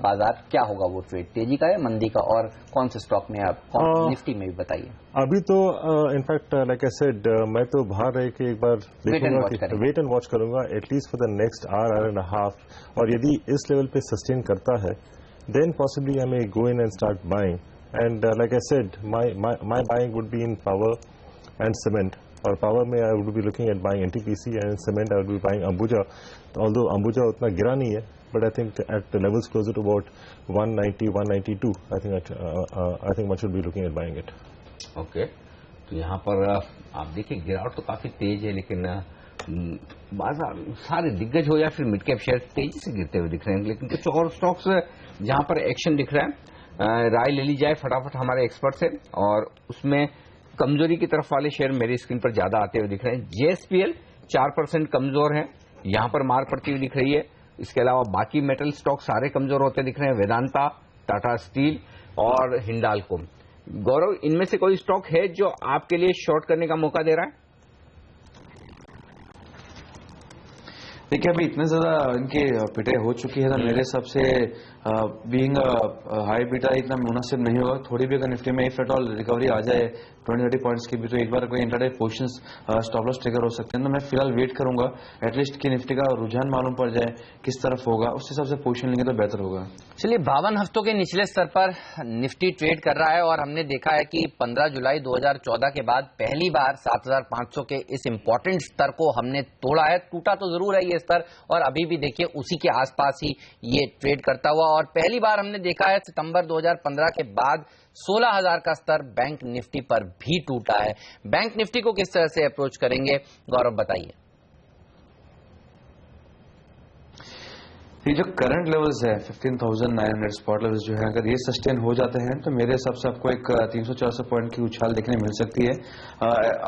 बाजार, क्या होगा वो ट्रेड, तेजी का या मंदी का, और कौन से स्टॉक में आप निफ्टी में भी बताइए। अभी तो इनफैक्ट लाइक आई सेड मैं तो बाहर रह के एक बार देखूंगा कि वेट एंड वॉच करूंगा at least for the next hour and half. और यदि इस लेवल पे सस्टेन करता है then possibly I may go in and start buying. And like I said my buying would be in power and cement. और power में I would be looking at buying NTPC and cement I would be buying Ambuja. Although Ambuja उतना गिरा नहीं है but I think eight levels closer to about 190 192 I think one should be looking at buying it. Okay, तो यहाँ पर आप देखिए गिरावट तो काफी तेज है, लेकिन बाजार सारे दिग्गज हो या फिर मिड कैप शेयर तेजी से गिरते हुए दिख रहे हैं। लेकिन कुछ और स्टॉक्स जहां पर एक्शन दिख रहा है, राय ले ली जाए फटाफट हमारे एक्सपर्ट से। और उसमें कमजोरी की तरफ वाले शेयर मेरी स्क्रीन पर ज्यादा आते हुए दिख रहे हैं। JSPL 4% कमजोर है, यहां पर मार पड़ती हुई दिख रही है। इसके अलावा बाकी मेटल स्टॉक सारे कमजोर होते दिख रहे हैं, वेदांता, टाटा स्टील और हिंडाल्को। गौरव, इनमें से कोई स्टॉक है जो आपके लिए शॉर्ट करने का मौका दे रहा है? देखिए अभी इतने ज्यादा इनकी पिटाई हो चुकी है तो मेरे हिसाब से बीइंग हाई बीटा इतना मुनासिब नहीं होगा। थोड़ी भी अगर निफ्टी में इफ एट ऑल रिकवरी आ जाए 20-30 पॉइंट्स की भी तो एक बार कोई intraday positions stop loss trigger हो सकते हैं। तो मैं फिलहाल वेट करूंगा एटलीस्ट कि निफ्टी का रुझान मालूम पड़ जाए किस तरफ होगा, उस हिसाब से पोजीशन लेंगे तो बेहतर होगा। चलिए 52 हफ्तों के निचले स्तर पर निफ्टी ट्रेड कर रहा है और हमने देखा है कि 15 जुलाई 2014 के बाद पहली बार 7500 के इस इंपॉर्टेंट स्तर को हमने तोड़ा है। टूटा तो जरूर है ये स्तर और अभी भी देखिए उसी के आसपास ही ये ट्रेड करता हुआ। और पहली बार हमने देखा है सितंबर 2015 के बाद 16,000 का स्तर बैंक निफ्टी पर भी टूटा है। बैंक निफ्टी को किस तरह से अप्रोच करेंगे गौरव, बताइए। ये जो करंट लेवल्स है 15,900 स्पॉट लेवल्स जो है अगर ये सस्टेन हो जाते हैं तो मेरे हिसाब से आपको एक 300-400 पॉइंट की उछाल देखने मिल सकती है।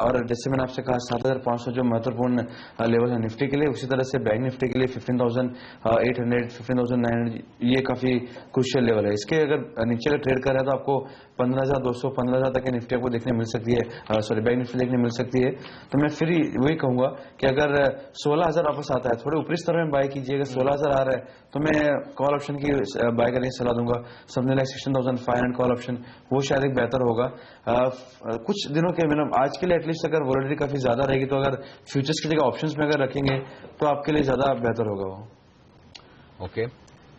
और जैसे मैंने आपसे कहा 7,500 जो महत्वपूर्ण लेवल है निफ्टी के लिए, उसी तरह से बैंक निफ्टी के लिए 15,800 15,900 ये काफी क्रूशियल लेवल है। इसके अगर नीचे का ट्रेड कर रहा है तो आपको 15,200 15,000 तक की निफ्टी आपको देखने मिल सकती है, सॉरी बैंक निफ्टी देखने मिल सकती है। तो मैं फिर वही कहूंगा कि अगर 16,000 वापस आता है थोड़े ऊपरी स्तर में बाय कीजिए। अगर 16,000 आ रहा है तो मैं कॉल ऑप्शन की बाय करने की सलाह दूंगा, समथिंग लाइक 16,500 कॉल ऑप्शन, वो शायद एक बेहतर होगा। कुछ दिनों के मतलब आज के लिए एटलीस्ट अगर वोलेटिलिटी काफी ज्यादा रहेगी तो अगर फ्यूचर्स की जगह ऑप्शंस में अगर रखेंगे तो आपके लिए ज्यादा बेहतर होगा वो। ओके,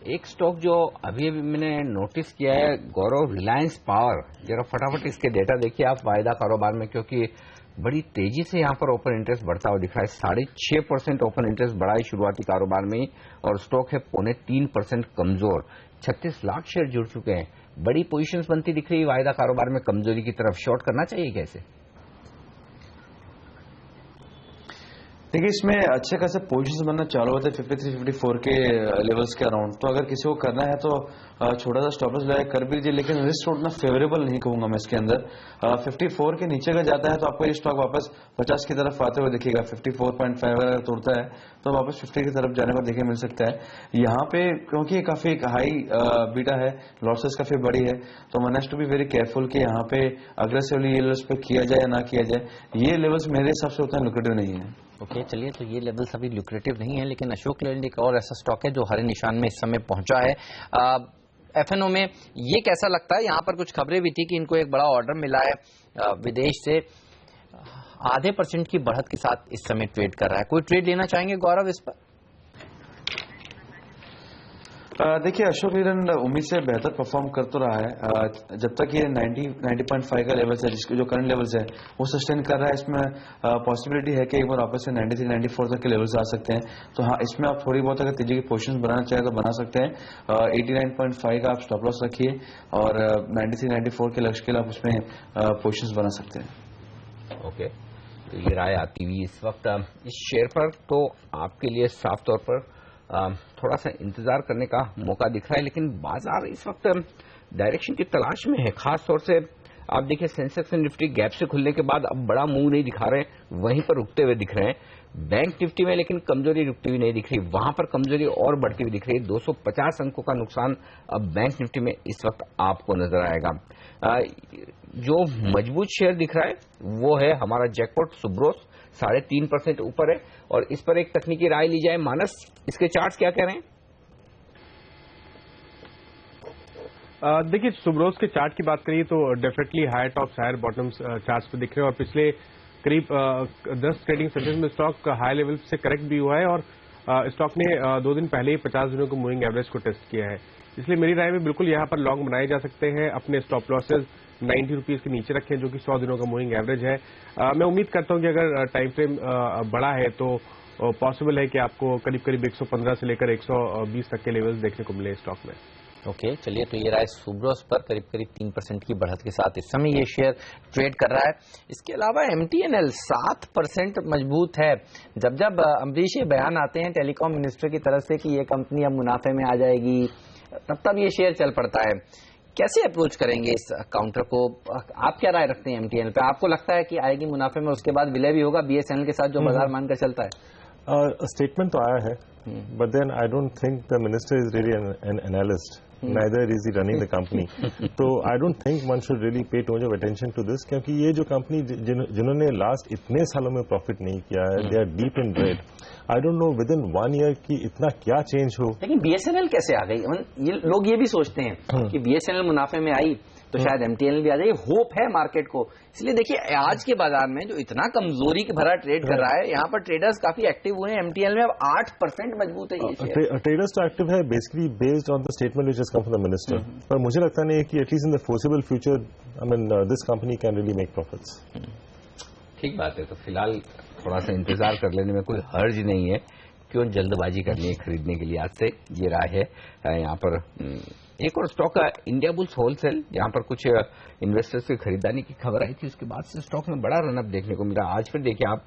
एक स्टॉक जो अभी अभी मैंने नोटिस किया है गौरव, रिलायंस पावर, जरा फटाफट इसके डेटा देखिए आप वायदा कारोबार में, क्योंकि बड़ी तेजी से यहाँ पर ओपन इंटरेस्ट बढ़ता हुआ दिख रहा है। 6.5% ओपन इंटरेस्ट बढ़ा है शुरुआती कारोबार में ही, और स्टॉक है 3.25% कमजोर। 36 लाख शेयर जुड़ चुके हैं। बड़ी पोजीशंस बनती दिख रही है वायदा कारोबार में कमजोरी की तरफ। शॉर्ट करना चाहिए कैसे? देखिए, इसमें अच्छे खासे पोजीशंस बनना चालू होते हैं 53-54 के लेवल्स के अराउंड। तो अगर किसी को करना है तो छोटा सा स्टॉप लॉस लगा कर भी लीजिए, लेकिन रिस्क उतना फेवरेबल नहीं कहूंगा मैं इसके अंदर। 54 के नीचे का जाता है तो आपको ये स्टॉक वापस 50 की तरफ आते हुए दिखेगा। 54.5 अगर तोड़ता है तो वापस 50 की तरफ जाने पर देखिए मिल सकता है। यहाँ पे क्योंकि ये काफी हाई बीटा है, लॉसेस काफी बड़ी है, तो one has to be very careful कि यहाँ पे अग्रेसिवली ये लेवल्स पे किया जाए या ना किया जाए। ये लेवल्स मेरे हिसाब से उतना लुक्रेटिव नहीं है। ओके, चलिए, तो ये लेवल्स अभी लुक्रेटिव नहीं है, लेकिन अशोक लेलैंड एक और ऐसा स्टॉक है जो हरे निशान में इस समय पहुंचा है। एफएनओ में ये कैसा लगता है? यहाँ पर कुछ खबरें भी थी कि इनको एक बड़ा ऑर्डर मिला है विदेश से, 0.5% की बढ़त के साथ इस समय ट्रेड कर रहा है। कोई ट्रेड लेना चाहेंगे गौरव इस पर? देखिए, अशोक लेलैंड उम्मीद से बेहतर परफॉर्म कर तो रहा है। जब तक ये 90.5 का लेवल है, जिसके जो करंट लेवल्स है वो सस्टेन कर रहा है, इसमें पॉसिबिलिटी है कि एक बार वापस से 93-94 तक के लेवल्स आ सकते हैं। तो हाँ, इसमें आप थोड़ी बहुत अगर तेजी की पोजीशंस बनाना चाहें तो बना सकते हैं। 89.5 का आप स्टॉप लॉस रखिए और 93-94 के लक्ष्य के लिए आप उसमें पोजीशंस बना सकते हैं। ओके, तो ये राय आती हुई इस वक्त इस शेयर पर तो आपके लिए साफ तौर पर थोड़ा सा इंतजार करने का मौका दिख रहा है, लेकिन बाजार इस वक्त डायरेक्शन की तलाश में है। खास तौर से आप देखिए सेंसेक्स एंड निफ्टी गैप से खुलने के बाद अब बड़ा मूव नहीं दिखा रहे, वहीं पर रुकते हुए दिख रहे हैं। बैंक निफ्टी में लेकिन कमजोरी रुकती हुई नहीं दिख रही, वहां पर कमजोरी और बढ़ती हुई दिख रही है। 250 अंकों का नुकसान अब बैंक निफ्टी में इस वक्त आपको नजर आएगा। जो मजबूत शेयर दिख रहा है वो है हमारा जैकपॉट सुब्रोस, 3.5% ऊपर है। और इस पर एक तकनीकी राय ली जाए, मानस, इसके चार्ट्स क्या कह रहे हैं? देखिए, सुब्रोस के चार्ट की बात करिए तो definitely higher tops higher bottoms charts पे दिख रहे हैं, और पिछले करीब 10 ट्रेडिंग सेशंस में स्टॉक हाई लेवल से करेक्ट भी हुआ है, और स्टॉक ने 2 दिन पहले ही 50 दिनों को मूविंग एवरेज को टेस्ट किया है। इसलिए मेरी राय में बिल्कुल यहाँ पर लॉन्ग बनाए जा सकते हैं। अपने स्टॉप लॉसेज 90 रुपीज के नीचे रखें, जो कि 100 दिनों का मूविंग एवरेज है। मैं उम्मीद करता हूं कि अगर टाइम फ्रेम बड़ा है तो पॉसिबल है कि आपको करीब करीब 115 से लेकर 120 तक के लेवल्स देखने को मिले स्टॉक में। ओके, चलिए, तो ये रहा सुब्रोस पर करीब करीब 3% की बढ़त के साथ इस समय ये शेयर ट्रेड कर रहा है। इसके अलावा एमटीएनएल 7% मजबूत है। जब जब अम्बरीश ये बयान आते हैं टेलीकॉम मिनिस्टर की तरफ से कि ये कंपनी अब मुनाफे में आ जाएगी, तब ये शेयर चल पड़ता है। कैसे अप्रोच करेंगे इस काउंटर को? आप क्या राय रखते हैं एमटीएनएल पे? आपको लगता है कि आएगी मुनाफे में, उसके बाद विलय भी होगा बीएसएनएल के साथ जो बाजार मानकर चलता है? स्टेटमेंट तो आया है, but then I don't think the minister is really an analyst, neither is he running the company. तो I don't think one should really pay too much of attention to this, क्योंकि ये जो company जिन्होंने last इतने सालों में profit नहीं किया है, they are deep in red. I don't know within 1 year की इतना क्या चेंज हो। लेकिन बीएसएनएल कैसे आ गई? ये लोग ये भी सोचते हैं कि बीएसएनएल मुनाफे में आई तो शायद एमटीएनएल भी आ जाए। होप है मार्केट को। इसलिए देखिए, आज के बाजार में जो इतना कमजोरी के भरा ट्रेड कर रहा है, यहाँ पर ट्रेडर्स काफी एक्टिव हुए हैं। एमटीएनएल में अब 8% मजबूत है ये। ट्रेडर्स तो एक्टिव है basically based on the statement which has come from the minister, पर मुझे लगता नहीं है कि at least in the forcible future I mean this company can really make profits. ठीक बात है, तो फिलहाल थोड़ा सा इंतजार कर लेने में कोई हर्ज नहीं है। क्यों जल्दबाजी करनी है खरीदने के लिए? आज से ये राय है। यहाँ पर एक और स्टॉक इंडिया बुल्स होलसेल, यहाँ पर कुछ इन्वेस्टर्स की खरीदारी की खबर आई थी, उसके बाद से स्टॉक में बड़ा रनअप देखने को मिला। आज फिर देखिए आप,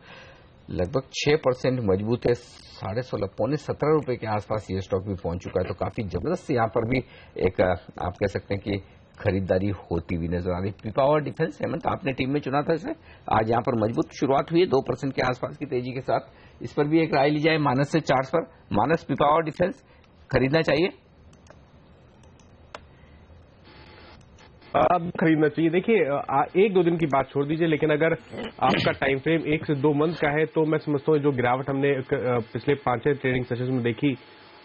लगभग 6% मजबूत है, 16.5 पौने 17 रुपए के आसपास ये स्टॉक भी पहुंच चुका है। तो काफी जबरदस्त यहाँ पर भी एक आप कह सकते हैं कि खरीदारी होती हुई नजर आ रही। पीपावर डिफेंस, हेमंत आपने टीम में चुना था इसे, आज यहाँ पर मजबूत शुरुआत हुई है 2% के आसपास की तेजी के साथ। इस पर भी एक राय ली जाए मानस से चार्ट पर। मानस, पीपावर डिफेंस खरीदना चाहिए? अब खरीदना चाहिए। देखिए, 1-2 दिन की बात छोड़ दीजिए, लेकिन अगर आपका टाइम फ्रेम 1 से 2 मंथ का है तो मैं समझता हूँ जो गिरावट हमने पिछले 5-6 ट्रेडिंग सेशंस में देखी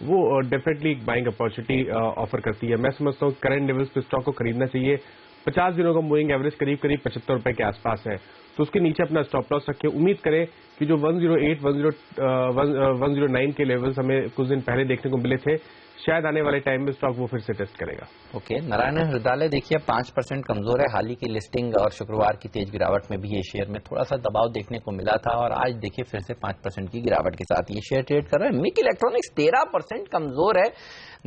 वो डेफिनेटली एक बाइंग अपॉर्चुनिटी ऑफर करती है। मैं समझता हूँ करंट लेवल्स पे स्टॉक को खरीदना चाहिए। 50 दिनों का मूविंग एवरेज करीब 75 रुपए के आसपास है, तो उसके नीचे अपना स्टॉप लॉस रखें। उम्मीद करें कि जो 108, 109 के लेवल्स हमें कुछ दिन पहले देखने को मिले थे, शायद आने वाले टाइम में स्टॉक वो फिर से टेस्ट करेगा। ओके, नारायण हृदयालय देखिए 5% कमजोर है। हाल ही की लिस्टिंग और शुक्रवार की तेज गिरावट में भी ये शेयर में थोड़ा सा दबाव देखने को मिला था और आज देखिए फिर से 5% की गिरावट के साथ ये शेयर ट्रेड कर रहा है। मिक इलेक्ट्रॉनिक्स 13% कमजोर है।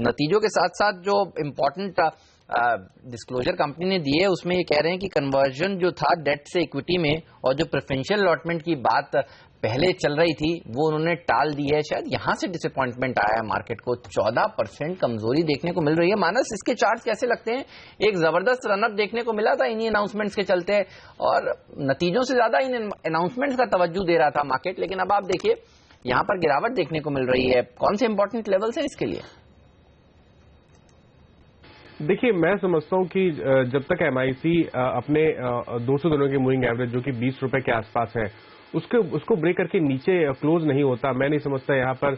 नतीजों के साथ साथ जो इम्पोर्टेंट डिस्क्लोजर कंपनी ने दिए उसमें ये कह रहे हैं कि कन्वर्जन जो था डेट से इक्विटी में और जो प्रेफरेंशियल अलॉटमेंट की बात पहले चल रही थी वो उन्होंने टाल दी है। शायद यहां से डिसअपॉइंटमेंट आया है मार्केट को। 14% कमजोरी देखने को मिल रही है। मानस, इसके चार्ट्स कैसे लगते हैं? एक जबरदस्त रनअप देखने को मिला था इन्हीं अनाउंसमेंट्स के चलते और नतीजों से ज्यादा इन अनाउंसमेंट्स का तवज्जो दे रहा था मार्केट, लेकिन अब आप देखिए यहां पर गिरावट देखने को मिल रही है। कौन से इंपॉर्टेंट लेवल्स हैं इसके लिए? देखिए, मैं समझता हूं कि जब तक एमआईसी अपने 200 दिनों की मूविंग एवरेज जो कि 20 रुपए के आसपास है उसको ब्रेक करके नीचे क्लोज नहीं होता, मैं नहीं समझता यहां पर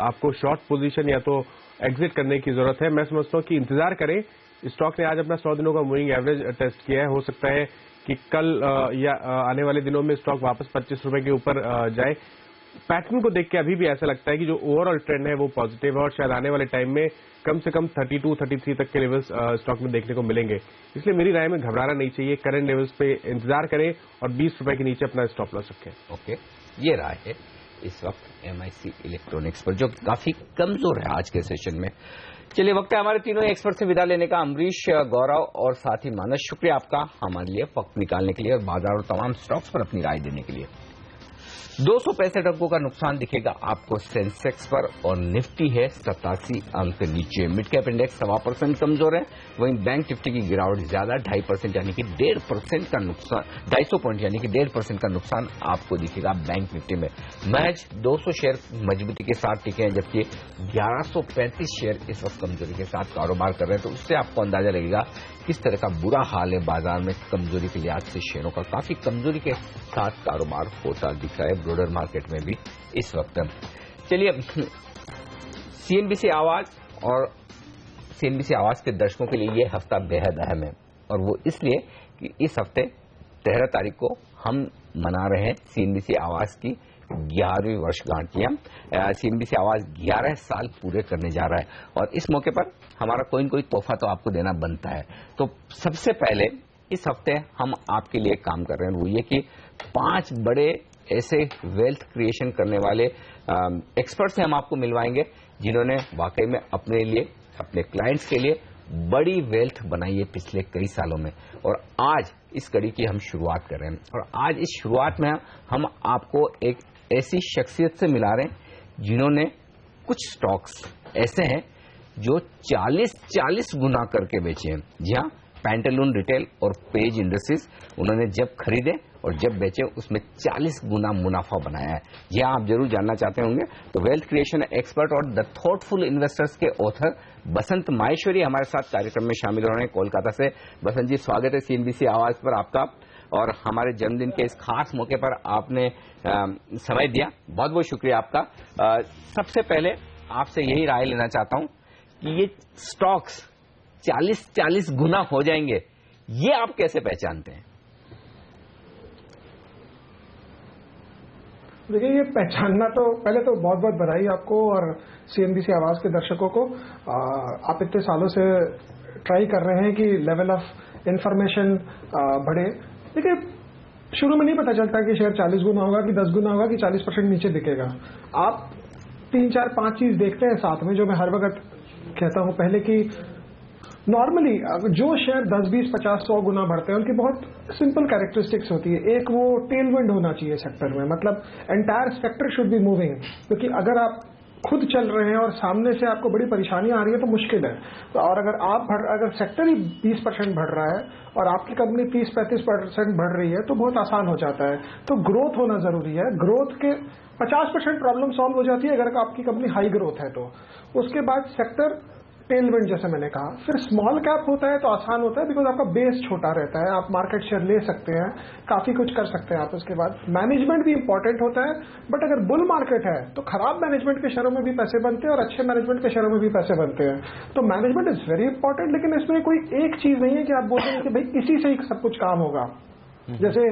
आपको शॉर्ट पोजीशन या तो एग्जिट करने की जरूरत है। मैं समझता हूं कि इंतजार करें। स्टॉक ने आज अपना 100 दिनों का मूविंग एवरेज टेस्ट किया है। हो सकता है कि कल या आने वाले दिनों में स्टॉक वापस 25 रुपए के ऊपर जाए। पैटर्न को देख के अभी भी ऐसा लगता है कि जो ओवरऑल ट्रेंड है वो पॉजिटिव है और शायद आने वाले टाइम में कम से कम 32-33 तक के लेवल्स स्टॉक में देखने को मिलेंगे। इसलिए मेरी राय में घबराना नहीं चाहिए। करंट लेवल्स पे इंतजार करें और 20 रुपए के नीचे अपना स्टॉप लॉस रखें। ओके, ये राय है इस वक्त एमआईसी इलेक्ट्रॉनिक्स पर जो काफी कमजोर है आज के सेशन में। चलिए, वक्त है हमारे तीनों एक्सपर्ट से विदा लेने का। अमरीश, गौरव और साथ ही मानस, शुक्रिया आपका हमारे लिए वक्त निकालने के लिए और बाजार और तमाम स्टॉक्स पर अपनी राय देने के लिए। 265 अंकों का नुकसान दिखेगा आपको सेंसेक्स पर और निफ्टी है 87 अंक नीचे। मिड कैप इंडेक्स 1.25% कमजोर है। वहीं बैंक निफ्टी की गिरावट ज्यादा 2.5% यानी कि 1.5% का नुकसान, 250 पॉइंट यानी कि 1.5% का नुकसान आपको दिखेगा बैंक निफ्टी में। महज 200 शेयर मजबूती के साथ टिके हैं जबकि 1135 शेयर इस वक्त कमजोरी के साथ कारोबार कर रहे हैं। तो उससे आपको अंदाजा लगेगा किस तरह का बुरा हाल है बाजार में। कमजोरी के लिहाज से शेयरों का काफी कमजोरी के साथ कारोबार होता दिख रहा है ब्रॉडर मार्केट में भी इस वक्त। चलिए, सीएनबीसी आवाज और सीएनबीसी आवाज के दर्शकों के लिए ये हफ्ता बेहद अहम है और वो इसलिए कि इस हफ्ते 13 तारीख को हम मना रहे हैं सीएनबीसी आवाज की 11वीं वर्षगांठ। सीएनबीसी आवाज 11 साल पूरे करने जा रहा है और इस मौके पर हमारा कोई न कोई तोहफा तो आपको देना बनता है। तो सबसे पहले इस हफ्ते हम आपके लिए काम कर रहे हैं वो ये कि 5 बड़े ऐसे वेल्थ क्रिएशन करने वाले एक्सपर्ट से हम आपको मिलवाएंगे जिन्होंने वाकई में अपने लिए, अपने क्लाइंट्स के लिए बड़ी वेल्थ बनाई है पिछले कई सालों में। और आज इस कड़ी की हम शुरुआत कर रहे हैं और आज इस शुरुआत में हम आपको एक ऐसी शख्सियत से मिला रहे हैं जिन्होंने कुछ स्टॉक्स ऐसे हैं जो 40 गुना करके बेचे हैं। जी हाँ, पैंटालून रिटेल और पेज इंडस्ट्रीज उन्होंने जब खरीदे और जब बेचे उसमें 40 गुना मुनाफा बनाया है। यह आप जरूर जानना चाहते होंगे। तो वेल्थ क्रिएशन एक्सपर्ट और द थॉटफुल इन्वेस्टर्स के ऑथर बसंत माहेश्वरी हमारे साथ कार्यक्रम में शामिल हो रहे हैं कोलकाता से। बसंत जी, स्वागत है सीएनबीसी आवाज पर आपका और हमारे जन्मदिन के इस खास मौके पर आपने समय दिया, बहुत बहुत शुक्रिया आपका। सबसे पहले आपसे यही राय लेना चाहता हूं कि ये स्टॉक्स 40 गुना हो जाएंगे, ये आप कैसे पहचानते हैं? देखिए, ये पहचानना तो पहले तो बहुत बहुत बधाई आपको और सीएनबीसी आवाज के दर्शकों को। आप इतने सालों से ट्राई कर रहे हैं कि लेवल ऑफ इंफॉर्मेशन बढ़े। देखिए, शुरू में नहीं पता चलता कि शेयर 40 गुना होगा कि 10 गुना होगा कि 40% नीचे दिखेगा। आप 3, 4, 5 चीज देखते हैं साथ में, जो मैं हर वक्त कहता हूं पहले कि नॉर्मली जो शेयर 10, 20, 50, 100 गुना बढ़ते हैं उनकी बहुत सिंपल कैरेक्टरिस्टिक्स होती है। एक, वो टेलविंड होना चाहिए सेक्टर में, मतलब entire sector should be moving. क्योंकि अगर आप खुद चल रहे हैं और सामने से आपको बड़ी परेशानियां आ रही है तो मुश्किल है। तो और अगर सेक्टर ही 20% बढ़ रहा है और आपकी कंपनी 30-35% बढ़ रही है तो बहुत आसान हो जाता है। तो ग्रोथ होना जरूरी है। ग्रोथ के 50% प्रॉब्लम सॉल्व हो जाती है अगर आपकी कंपनी हाई ग्रोथ है तो। उसके बाद सेक्टर टेलविंड, जैसे मैंने कहा। फिर स्मॉल कैप होता है तो आसान होता है बिकॉज आपका बेस छोटा रहता है, आप मार्केट शेयर ले सकते हैं, काफी कुछ कर सकते हैं आप। उसके बाद मैनेजमेंट भी इंपॉर्टेंट होता है, बट अगर बुल मार्केट है तो खराब मैनेजमेंट के शेयरों में भी पैसे बनते हैं और अच्छे मैनेजमेंट के शेयरों में भी पैसे बनते हैं। तो मैनेजमेंट इज वेरी इंपॉर्टेंट, लेकिन इसमें कोई एक चीज नहीं है कि आप बोलते हैं कि भाई इसी से ही सब कुछ काम होगा। जैसे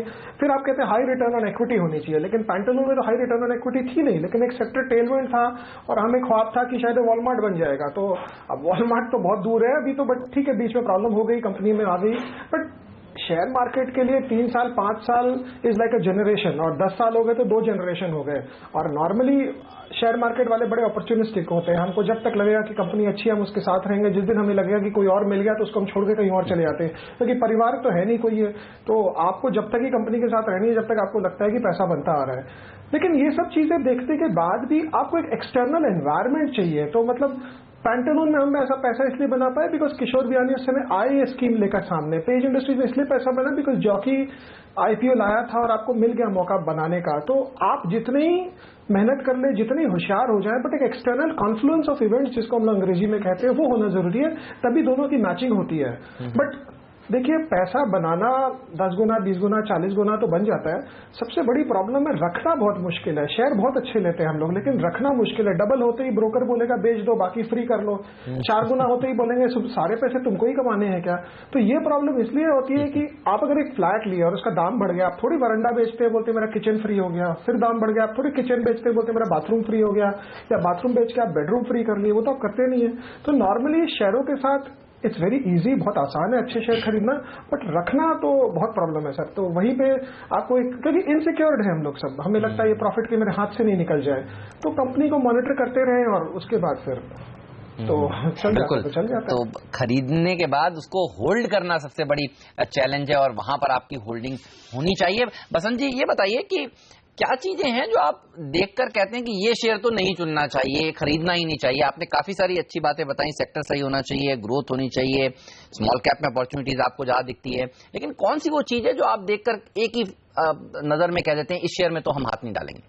फिर आप कहते हैं हाई रिटर्न ऑन इक्विटी होनी चाहिए, लेकिन पैंटालून में तो हाई रिटर्न ऑन इक्विटी थी नहीं, लेकिन एक सेक्टर टेलमेंट था और हमें ख्वाब था कि शायद वॉलमार्ट बन जाएगा। तो अब वॉलमार्ट तो बहुत दूर है अभी तो, बट ठीक है, बीच में प्रॉब्लम हो गई, कंपनी में आ गई। बट शेयर मार्केट के लिए 3 साल 5 साल इज लाइक अ जनरेशन, और 10 साल हो गए तो 2 जनरेशन हो गए। और नॉर्मली शेयर मार्केट वाले बड़े अपॉर्चुनिस्टिक होते हैं, हमको जब तक लगेगा कि कंपनी अच्छी है हम उसके साथ रहेंगे, जिस दिन हमें लगेगा कि कोई और मिल गया तो उसको हम छोड़ के कहीं और चले जाते हैं, क्योंकि परिवार तो है नहीं कोई है। तो आपको जब तक ही कंपनी के साथ रहनी है जब तक आपको लगता है कि पैसा बनता आ रहा है। लेकिन ये सब चीजें देखने के बाद भी आपको एक एक्सटर्नल एनवायरमेंट चाहिए। तो मतलब पैंटालून में हम ऐसा पैसा इसलिए बना पाए बिकॉज किशोर बियानी उस समय आए ये स्कीम लेकर सामने। पेज इंडस्ट्रीज में इसलिए पैसा बना बिकॉज जॉकी आईपीओ लाया था और आपको मिल गया मौका बनाने का। तो आप जितनी मेहनत कर ले, जितनी होशियार हो जाए, बट एक एक्सटर्नल कॉन्फ्लुएंस ऑफ इवेंट्स जिसको हम लोग अंग्रेजी में कहते हैं वो होना जरूरी है, तभी दोनों की मैचिंग होती है। बट देखिए, पैसा बनाना 10 गुना 20 गुना 40 गुना तो बन जाता है, सबसे बड़ी प्रॉब्लम है रखना बहुत मुश्किल है। शेयर बहुत अच्छे लेते हैं हम लोग, लेकिन रखना मुश्किल है। डबल होते ही ब्रोकर बोलेगा बेच दो बाकी फ्री कर लो, 4 गुना होते ही बोलेंगे सारे पैसे तुमको ही कमाने हैं क्या। तो ये प्रॉब्लम इसलिए होती है कि आप अगर एक फ्लैट लिया और उसका दाम बढ़ गया, आप थोड़ी वरंडा बेचते हैं बोलते मेरा किचन फ्री हो गया, फिर दाम बढ़ गया आप थोड़ी किचन बेचते हैं बोलते मेरा बाथरूम फ्री हो गया, या बाथरूम बेच के आप बेडरूम फ्री कर लिए, वो तो आप करते नहीं है। तो नॉर्मली शेयरों के साथ इट्स वेरी इजी, बहुत आसान है अच्छे शेयर खरीदना, बट रखना तो बहुत प्रॉब्लम है सर। तो वहीं पे आपको क्योंकि इनसिक्योर्ड है हम लोग सब, हमें लगता है ये प्रॉफिट के मेरे हाथ से नहीं निकल जाए, तो कंपनी को मॉनिटर करते रहें और उसके बाद फिर तो चल जाता। तो खरीदने के बाद उसको होल्ड करना सबसे बड़ी चैलेंज है और वहां पर आपकी होल्डिंग होनी चाहिए। बसंत जी, ये बताइए कि क्या चीजें हैं जो आप देखकर कहते हैं कि ये शेयर तो नहीं चुनना चाहिए, खरीदना ही नहीं चाहिए। आपने काफी सारी अच्छी बातें बताई, सेक्टर सही होना चाहिए, ग्रोथ होनी चाहिए, स्मॉल कैप में अपॉर्चुनिटीज आपको जहां दिखती है, लेकिन कौन सी वो चीज है जो आप देखकर एक ही नजर में कह देते हैं इस शेयर में तो हम हाथ नहीं डालेंगे?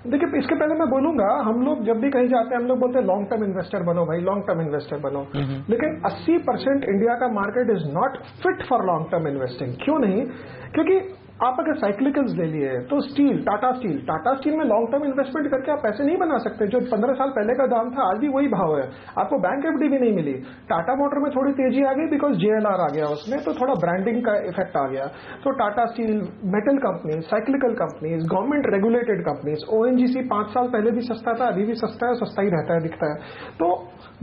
देखिए, इसके पहले मैं बोलूंगा, हम लोग जब भी कहीं जाते हैं हम लोग बोलते हैं लॉन्ग टर्म इन्वेस्टर बनो भाई, लॉन्ग टर्म इन्वेस्टर बनो, लेकिन 80% इंडिया का market is not fit for long term investing. क्यों नहीं? क्योंकि आप अगर साइक्लिकल्स ले लिए तो स्टील, टाटा स्टील में लॉन्ग टर्म इन्वेस्टमेंट करके आप पैसे नहीं बना सकते। जो 15 साल पहले का दाम था आज भी वही भाव है, आपको बैंक एफडी भी नहीं मिली। टाटा मोटर में थोड़ी तेजी आ गई बिकॉज जेएलआर आ गया उसमें, तो थोड़ा ब्रांडिंग का इफेक्ट आ गया। तो Tata steel, metal companies, cyclical companies, government regulated companies, ONGC 5 साल पहले भी सस्ता था, अभी भी सस्ता है, सस्ता ही रहता है, दिखता है। तो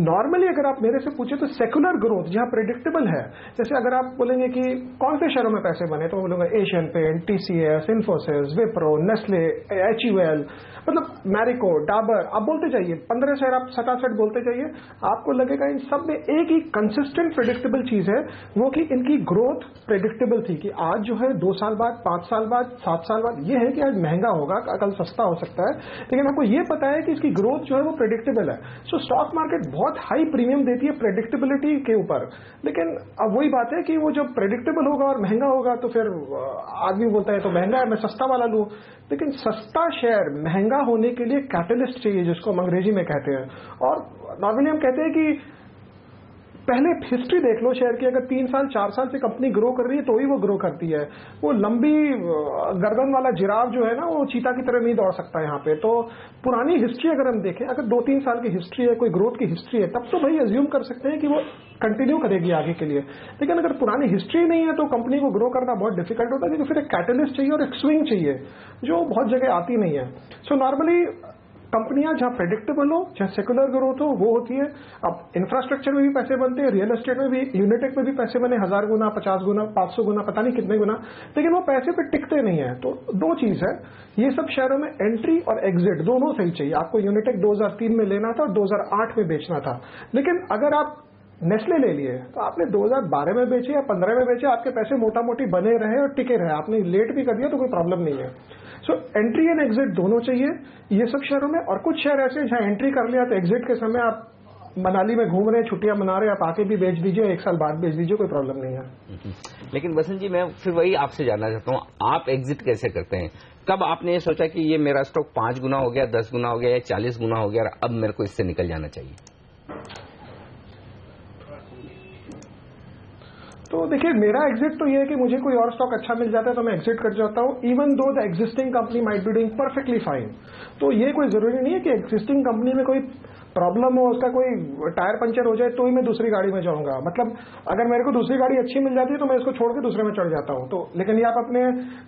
नॉर्मली अगर आप मेरे से पूछे तो सेकुलर ग्रोथ जहां प्रेडिक्टेबल है, जैसे अगर आप बोलेंगे कि कौन से शहरों में पैसे बने, तो बोलूंगा Asian paint, TCS, Infosys, Wipro, Nestle, HUL, मतलब मैरिको, डाबर, आप बोलते जाइए, 15 शहर आप सटासट बोलते जाइए, आपको लगेगा इन सब में एक ही कंसिस्टेंट प्रेडिक्टेबल चीज है, वो कि इनकी ग्रोथ प्रेडिक्टेबल थी कि आज जो है 2 साल बाद, 5 साल बाद, 7 साल बाद, ये है कि आज महंगा होगा, कल सस्ता हो सकता है, लेकिन आपको ये पता है कि इसकी ग्रोथ जो है वो प्रेडिक्टेबल है। सो स्टॉक मार्केट बहुत हाई प्रीमियम देती है प्रेडिक्टेबिलिटी के ऊपर, लेकिन अब वही बात है कि वो जब प्रेडिक्टेबल होगा और महंगा होगा तो फिर आदमी बोलता है तो महंगा है, मैं सस्ता वाला लूं। लेकिन सस्ता शेयर महंगा होने के लिए कैटलिस्ट चाहिए, जिसको हम अंग्रेजी में कहते हैं। और नॉर्मली हम कहते हैं कि पहले हिस्ट्री देख लो शेयर की, अगर 3 साल 4 साल से कंपनी ग्रो कर रही है तो ही वो ग्रो करती है। वो लंबी गर्दन वाला जिराफ जो है ना, वो चीता की तरह नहीं दौड़ सकता यहाँ पे। तो पुरानी हिस्ट्री अगर हम देखें, अगर 2-3 साल की हिस्ट्री है, कोई ग्रोथ की हिस्ट्री है, तब तो भाई अज्यूम कर सकते हैं कि वो कंटिन्यू करेगी आगे के लिए। लेकिन अगर पुरानी हिस्ट्री नहीं है तो कंपनी को ग्रो करना बहुत डिफिकल्ट होता है, क्योंकि फिर एक कैटलिस्ट चाहिए और एक स्विंग चाहिए जो बहुत जगह आती नहीं है। सो नॉर्मली कंपनियां जहां प्रेडिक्टेबल हो, जहां सेकुलर ग्रोथ हो, वो होती है। अब इंफ्रास्ट्रक्चर में भी पैसे बनते हैं, रियल एस्टेट में भी, यूनिटेक में भी पैसे बने 1000 गुना, 50 गुना, 500 गुना, पता नहीं कितने गुना, लेकिन वो पैसे पे टिकते नहीं है। तो 2 चीज है, ये सब शेयरों में एंट्री और एग्जिट दोनों सही चाहिए। आपको यूनिटेक 2003 में लेना था और 2008 में बेचना था, लेकिन अगर आप नेस्ले ले लिए तो आपने 2012 में बेचे या 15 में बेचे, आपके पैसे मोटा मोटी बने रहे और टिके रहे, आपने लेट भी कर दिया तो कोई प्रॉब्लम नहीं है। सो एंट्री एंड एग्जिट दोनों चाहिए ये सब शेयरों में। और कुछ शेयर ऐसे जहां एंट्री कर लिया तो एग्जिट के समय आप मनाली में घूम रहे हैं, छुट्टियां मना रहे हैं, आप आके भी बेच दीजिए, 1 साल बाद बेच दीजिए, कोई प्रॉब्लम नहीं है। लेकिन बसंत जी, मैं फिर वही आपसे जानना चाहता हूँ, आप एग्जिट कैसे करते हैं? कब आपने ये सोचा कि ये मेरा स्टॉक 5 गुना हो गया, 10 गुना हो गया या 40 गुना हो गया, अब मेरे को इससे निकल जाना चाहिए? तो देखिए, मेरा एग्जिट तो ये है कि मुझे कोई और स्टॉक अच्छा मिल जाता है तो मैं एग्जिट कर जाता हूं, even though the existing company might be doing perfectly fine. तो ये कोई जरूरी नहीं है कि एग्जिस्टिंग कंपनी में कोई प्रॉब्लम हो, उसका कोई टायर पंचर हो जाए तो ही मैं दूसरी गाड़ी में जाऊंगा। मतलब अगर मेरे को दूसरी गाड़ी अच्छी मिल जाती है तो मैं इसको छोड़ के दूसरे में चढ़ जाता हूं। तो लेकिन ये आप अपने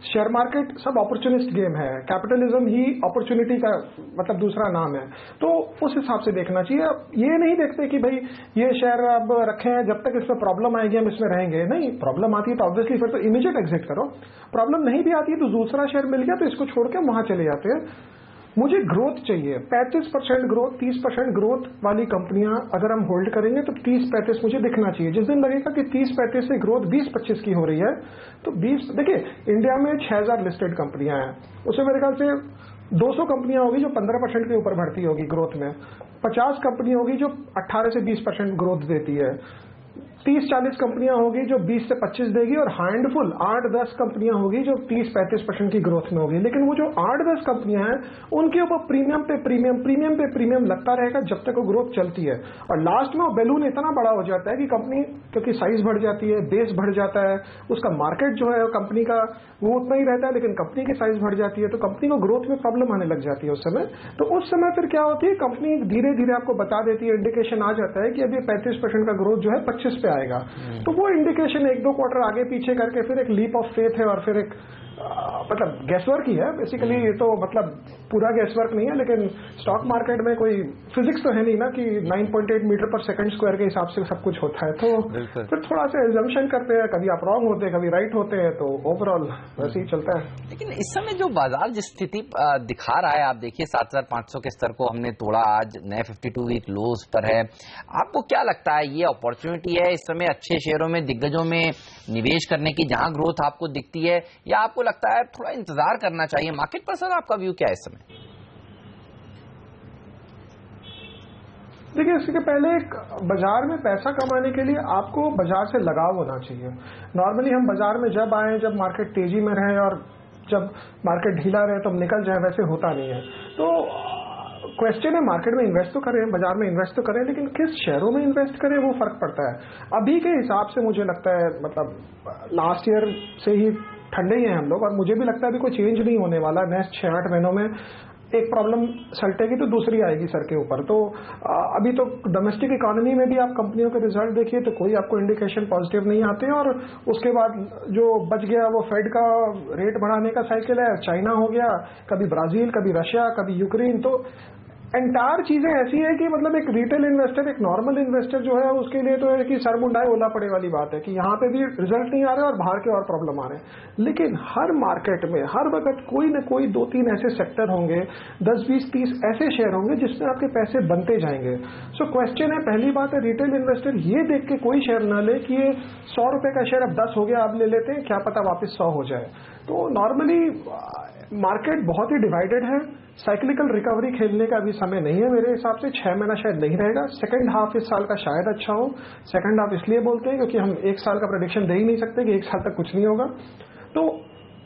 शेयर मार्केट सब अपॉर्चुनिस्ट गेम है, कैपिटलिज्म ही अपॉर्चुनिटी का मतलब दूसरा नाम है। तो उस हिसाब से देखना चाहिए। ये नहीं देखते कि भाई ये शेयर अब रखे हैं, जब तक इसमें प्रॉब्लम आएगी हम इसमें रहेंगे। नहीं, प्रॉब्लम आती है तो ऑब्वियसली फिर तो इमीडिएट एग्जिट करो। प्रॉब्लम नहीं भी आती है तो दूसरा शेयर मिल गया तो इसको छोड़ के वहां चले जाते हैं। मुझे ग्रोथ चाहिए, 35% ग्रोथ, 30% ग्रोथ वाली कंपनियां अगर हम होल्ड करेंगे तो 30-35 मुझे दिखना चाहिए। जिस दिन लगेगा कि 30-35 से ग्रोथ 20-25 की हो रही है तो 20, देखिए इंडिया में 6000 लिस्टेड कंपनियां हैं, उसमें मेरे ख्याल से 200 कंपनियां होगी जो 15% के ऊपर बढ़ती होगी ग्रोथ में, 50 कंपनी होगी जो 18 से 20% ग्रोथ देती है, 30-40 कंपनियां होगी जो 20 से 25 देगी, और हैंडफुल 8-10 कंपनियां होगी जो 30-35% की ग्रोथ में होगी। लेकिन वो जो 8-10 कंपनियां हैं उनके ऊपर प्रीमियम पे प्रीमियम लगता रहेगा जब तक वो ग्रोथ चलती है, और लास्ट में वो बैलून इतना बड़ा हो जाता है कि कंपनी क्योंकि साइज बढ़ जाती है, बेस बढ़ जाता है, उसका मार्केट जो है कंपनी का वो उतना ही रहता है, लेकिन कंपनी की साइज बढ़ जाती है तो कंपनी को ग्रोथ में प्रॉब्लम आने लग जाती है उस समय। तो उस समय फिर क्या होती है, कंपनी धीरे धीरे आपको बता देती है, इंडिकेशन आ जाता है कि अभी 35% का ग्रोथ जो है 25 पे आएगा। तो वो इंडिकेशन 1-2 क्वार्टर आगे पीछे करके फिर एक लीप ऑफ फेथ है, और फिर एक मतलब गैसवर्क ही है बेसिकली। ये तो मतलब पूरा गैसवर्क नहीं है, लेकिन स्टॉक मार्केट में कोई फिजिक्स तो है नहीं ना कि 9.8 मीटर पर सेकंड स्क्वायर के हिसाब से सब कुछ होता है। तो फिर थोड़ा सा एजम्पशन करते हैं, कभी आप रॉन्ग होते हैं, कभी राइट होते हैं, तो ओवरऑल वैसे ही चलता है। लेकिन इस समय जो बाजार जिस स्थिति दिखा रहा है, आप देखिए 7500 के स्तर को हमने तोड़ा, आज नए 52 वीक लोज पर है। आपको क्या लगता है ये अपॉर्चुनिटी है इस समय अच्छे शेयरों में, दिग्गजों में निवेश करने की जहां ग्रोथ आपको दिखती है, या आपको लगता है थोड़ा इंतजार करना चाहिए मार्केट पर? सर आपका व्यू क्या है इस समय? देखिए, इसके पहले एक बाजार में पैसा कमाने के लिए आपको बाजार से लगाव होना चाहिए। नॉर्मली हम बाजार में जब आए, जब मार्केट तेजी में रहे और जब मार्केट ढीला रहे तो हम निकल जाए, वैसे होता नहीं है। तो क्वेश्चन है, मार्केट में इन्वेस्ट तो करें, बाजार में इन्वेस्ट तो करें, लेकिन किस शेयरों में इन्वेस्ट करें वो फर्क पड़ता है। अभी के हिसाब से मुझे लगता है मतलब लास्ट ईयर से ही ठंडे ही हैं हम लोग, और मुझे भी लगता है अभी कोई चेंज नहीं होने वाला। नेक्स्ट 6-8 महीनों में एक प्रॉब्लम सलटेगी तो दूसरी आएगी सर के ऊपर। तो अभी तो डोमेस्टिक इकोनॉमी में भी आप कंपनियों के रिजल्ट देखिए तो कोई आपको इंडिकेशन पॉजिटिव नहीं आते, और उसके बाद जो बच गया वो फेड का रेट बढ़ाने का साइकिल है, चाइना हो गया, कभी ब्राजील, कभी रशिया, कभी यूक्रेन। तो एंटायर चीजें ऐसी है कि मतलब एक रिटेल इन्वेस्टर, एक नॉर्मल इन्वेस्टर जो है उसके लिए तो है कि सर मुंडाए ओला पड़े वाली बात है कि यहाँ पे भी रिजल्ट नहीं आ रहे और बाहर के और प्रॉब्लम आ रहे हैं। लेकिन हर मार्केट में हर वक्त कोई न कोई 2-3 ऐसे सेक्टर होंगे, 10, 20, 30 ऐसे शेयर होंगे जिसमें आपके पैसे बनते जाएंगे। सो क्वेश्चन है, पहली बात है रिटेल इन्वेस्टर ये देख के कोई शेयर न ले कि ये 100 रुपए का शेयर अब 10 हो गया, अब ले लेते हैं, क्या पता वापस 100 हो जाए। तो नॉर्मली मार्केट बहुत ही डिवाइडेड है, साइक्लिकल रिकवरी खेलने का अभी समय नहीं है मेरे हिसाब से। 6 महीना शायद नहीं रहेगा, सेकंड हाफ इस साल का शायद अच्छा हो। सेकंड हाफ इसलिए बोलते हैं क्योंकि हम 1 साल का प्रेडिक्शन दे ही नहीं सकते कि 1 साल तक कुछ नहीं होगा। तो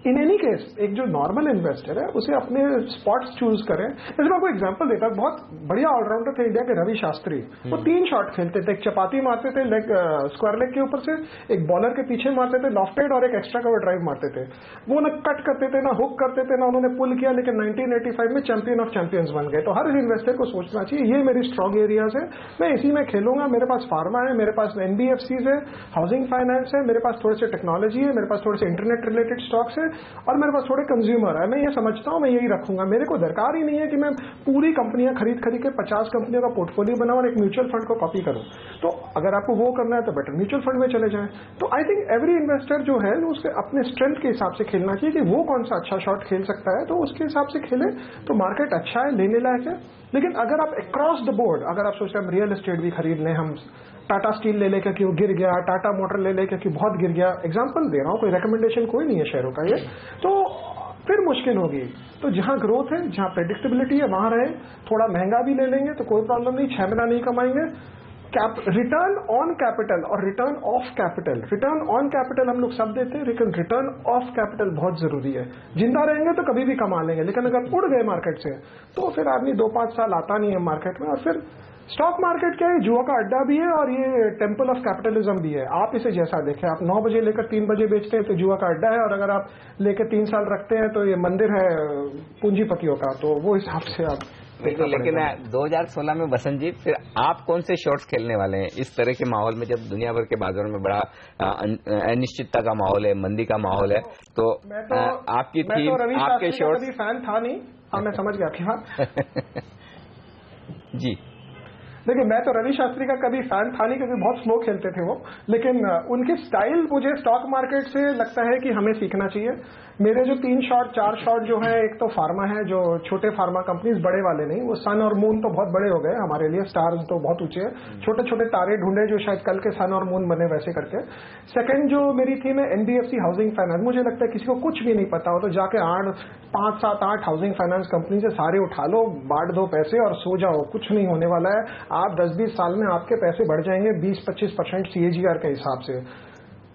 इन एनी केस एक जो नॉर्मल इन्वेस्टर है उसे अपने स्पॉट्स चूज करें। जैसे मैं आपको एग्जांपल देता हूं, बहुत बढ़िया ऑलराउंडर थे इंडिया के रवि शास्त्री। वो 3 शॉट खेलते थे, एक चपाती मारते थे लेग, स्क्वायर लेग के ऊपर से, एक बॉलर के पीछे मारते थे लॉफ्टेड, और एक एक्स्ट्रा कवर ड्राइव मारते थे। वो ना कट करते थे, ना हुक करते थे, ना उन्होंने पुल किया, लेकिन 1985 में चैंपियन ऑफ चैंपियंस बन गए। तो हर इन्वेस्टर को सोचना चाहिए ये मेरी स्ट्रॉन्ग एरियाज है, मैं इसी में खेलूंगा। मेरे पास फार्मा है, मेरे पास एनबीएफसीज है, हाउसिंग फाइनेंस है, मेरे पास थोड़े से टेक्नोलॉजी है, मेरे पास थोड़े से इंटरनेट रिलेटेड स्टॉक्स है, और मेरे पास थोड़े कंज्यूमर है। मैं ये समझता हूं मैं यही रखूंगा। मेरे को दरकार ही नहीं है कि मैं पूरी कंपनियां खरीद के 50 कंपनियों का पोर्टफोलियो बनाऊं और एक म्यूचुअल फंड को कॉपी करूं। तो अगर आपको वो करना है तो बेटर म्यूचुअल फंड में चले जाएं। तो आई थिंक एवरी इन्वेस्टर जो है उसके अपने स्ट्रेंथ के हिसाब से खेलना चाहिए कि वो कौन सा अच्छा शॉट खेल सकता है, तो उसके हिसाब से खेले तो मार्केट अच्छा है, लेने लायक है। लेकिन अगर आप अक्रॉस द बोर्ड, अगर आप सोचते हैं हम रियल एस्टेट भी खरीद लें, हम टाटा स्टील ले लें क्योंकि वो गिर गया, टाटा मोटर ले लें क्योंकि बहुत गिर गया, एग्जाम्पल दे रहा हूं, कोई रिकमेंडेशन कोई नहीं है शेयरों का ये, तो फिर मुश्किल होगी। तो जहां ग्रोथ है, जहां प्रेडिक्टेबिलिटी है, वहां रहे। थोड़ा महंगा भी ले लेंगे तो कोई प्रॉब्लम नहीं, 6 महीना नहीं कमाएंगे। रिटर्न ऑन कैपिटल और return of capital, return on capital हम लोग सब देते हैं, लेकिन रिटर्न ऑफ कैपिटल बहुत जरूरी है। जिंदा रहेंगे तो कभी भी कमा लेंगे, लेकिन अगर उड़ गए मार्केट से तो फिर आदमी 2-5 साल आता नहीं है मार्केट में। और फिर स्टॉक मार्केट क्या है, जुआ का अड्डा भी है और ये टेम्पल ऑफ कैपिटलिज्म भी है। आप इसे जैसा देखें, आप 9 बजे लेकर 3 बजे बेचते हैं तो जुआ का अड्डा है, और अगर आप लेकर 3 साल रखते हैं तो ये मंदिर है पूंजीपतियों का। तो वो हिसाब से आप बिल्कुल, लेकिन 2016 में बसंत जी फिर आप कौन से शॉट्स खेलने वाले हैं इस तरह के माहौल में, जब दुनिया भर के बाजारों में बड़ा अनिश्चितता का माहौल है, मंदी का माहौल है, तो आपकी थीम, आपके शॉट्स? फैन था नहीं। हाँ, मैं समझ गया आपकी बात। जी देखिए, मैं तो रवि शास्त्री का कभी फैन था नहीं, क्योंकि बहुत स्लो खेलते थे वो, लेकिन उनके स्टाइल मुझे स्टॉक मार्केट से लगता है कि हमें सीखना चाहिए। मेरे जो 3 शॉट 4 शॉट जो है, एक तो फार्मा है, जो छोटे फार्मा कंपनीज, बड़े वाले नहीं, वो सन और मून तो बहुत बड़े हो गए हमारे लिए, स्टार्स तो बहुत ऊंचे हैं, छोटे छोटे तारे ढूंढे जो शायद कल के सन और मून बने वैसे करके। सेकंड जो मेरी थीम है NBFC हाउसिंग फाइनेंस। मुझे लगता है किसी को कुछ भी नहीं पता हो तो जाके 5, 7, 8 हाउसिंग फाइनेंस कंपनी से सारे उठा लो, बांट दो पैसे और सो जाओ, कुछ नहीं होने वाला है। आप 10-20 साल में आपके पैसे बढ़ जाएंगे 20-25% CAGR के हिसाब से।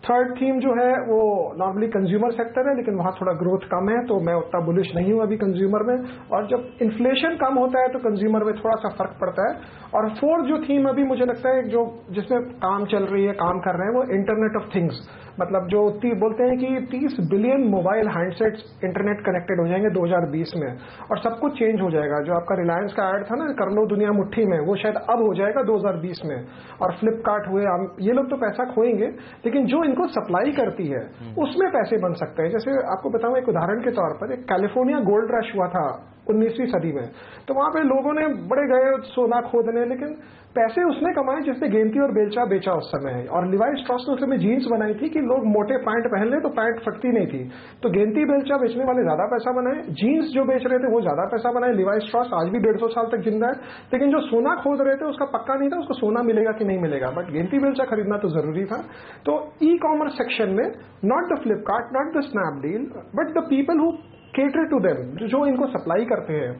थर्ड थीम जो है वो नॉर्मली कंज्यूमर सेक्टर है, लेकिन वहां थोड़ा ग्रोथ कम है, तो मैं उतना बुलिश नहीं हूं अभी कंज्यूमर में, और जब इन्फ्लेशन कम होता है तो कंज्यूमर में थोड़ा सा फर्क पड़ता है। और फोर्थ जो थीम अभी मुझे लगता है जो जिसमें काम चल रही है, काम कर रहे हैं, वो इंटरनेट ऑफ थिंग्स, मतलब जो बोलते हैं कि 30 billion mobile handsets internet connected हो जाएंगे 2020 में, और सब कुछ चेंज हो जाएगा। जो आपका रिलायंस का ऐड था ना, कर लो दुनिया मुट्ठी में, वो शायद अब हो जाएगा 2020 में। और फ्लिपकार्ट हुए, ये लोग तो पैसा खोएंगे, लेकिन जो इनको सप्लाई करती है उसमें पैसे बन सकते हैं। जैसे आपको बताऊं एक उदाहरण के तौर पर, एक कैलिफोर्निया गोल्ड रश हुआ था 19वीं सदी में, तो वहां पे लोगों ने बड़े गए सोना खोदने, लेकिन पैसे उसने कमाए जिसने गेंती और बेलचा बेचा उस समय। और लिवाई स्ट्रॉस ने उस समय जीन्स बनाई थी कि लोग मोटे पैंट पहन ले तो पैंट फटती नहीं थी, तो गेंती बेलचा बेचने वाले ज्यादा पैसा बनाए, जीन्स जो बेच रहे थे वो ज्यादा पैसा बनाए। लिवाई स्ट्रॉस आज भी 150 साल तक जिंदा है, लेकिन जो सोना खोद रहे थे उसका पक्का नहीं था उसको सोना मिलेगा कि नहीं मिलेगा, बट गेंती बेलचा खरीदना तो जरूरी था। तो ई-कॉमर्स सेक्शन में not the Flipkart, not the Snapdeal, but the people who cater to them, जो इनको सप्लाई करते हैं।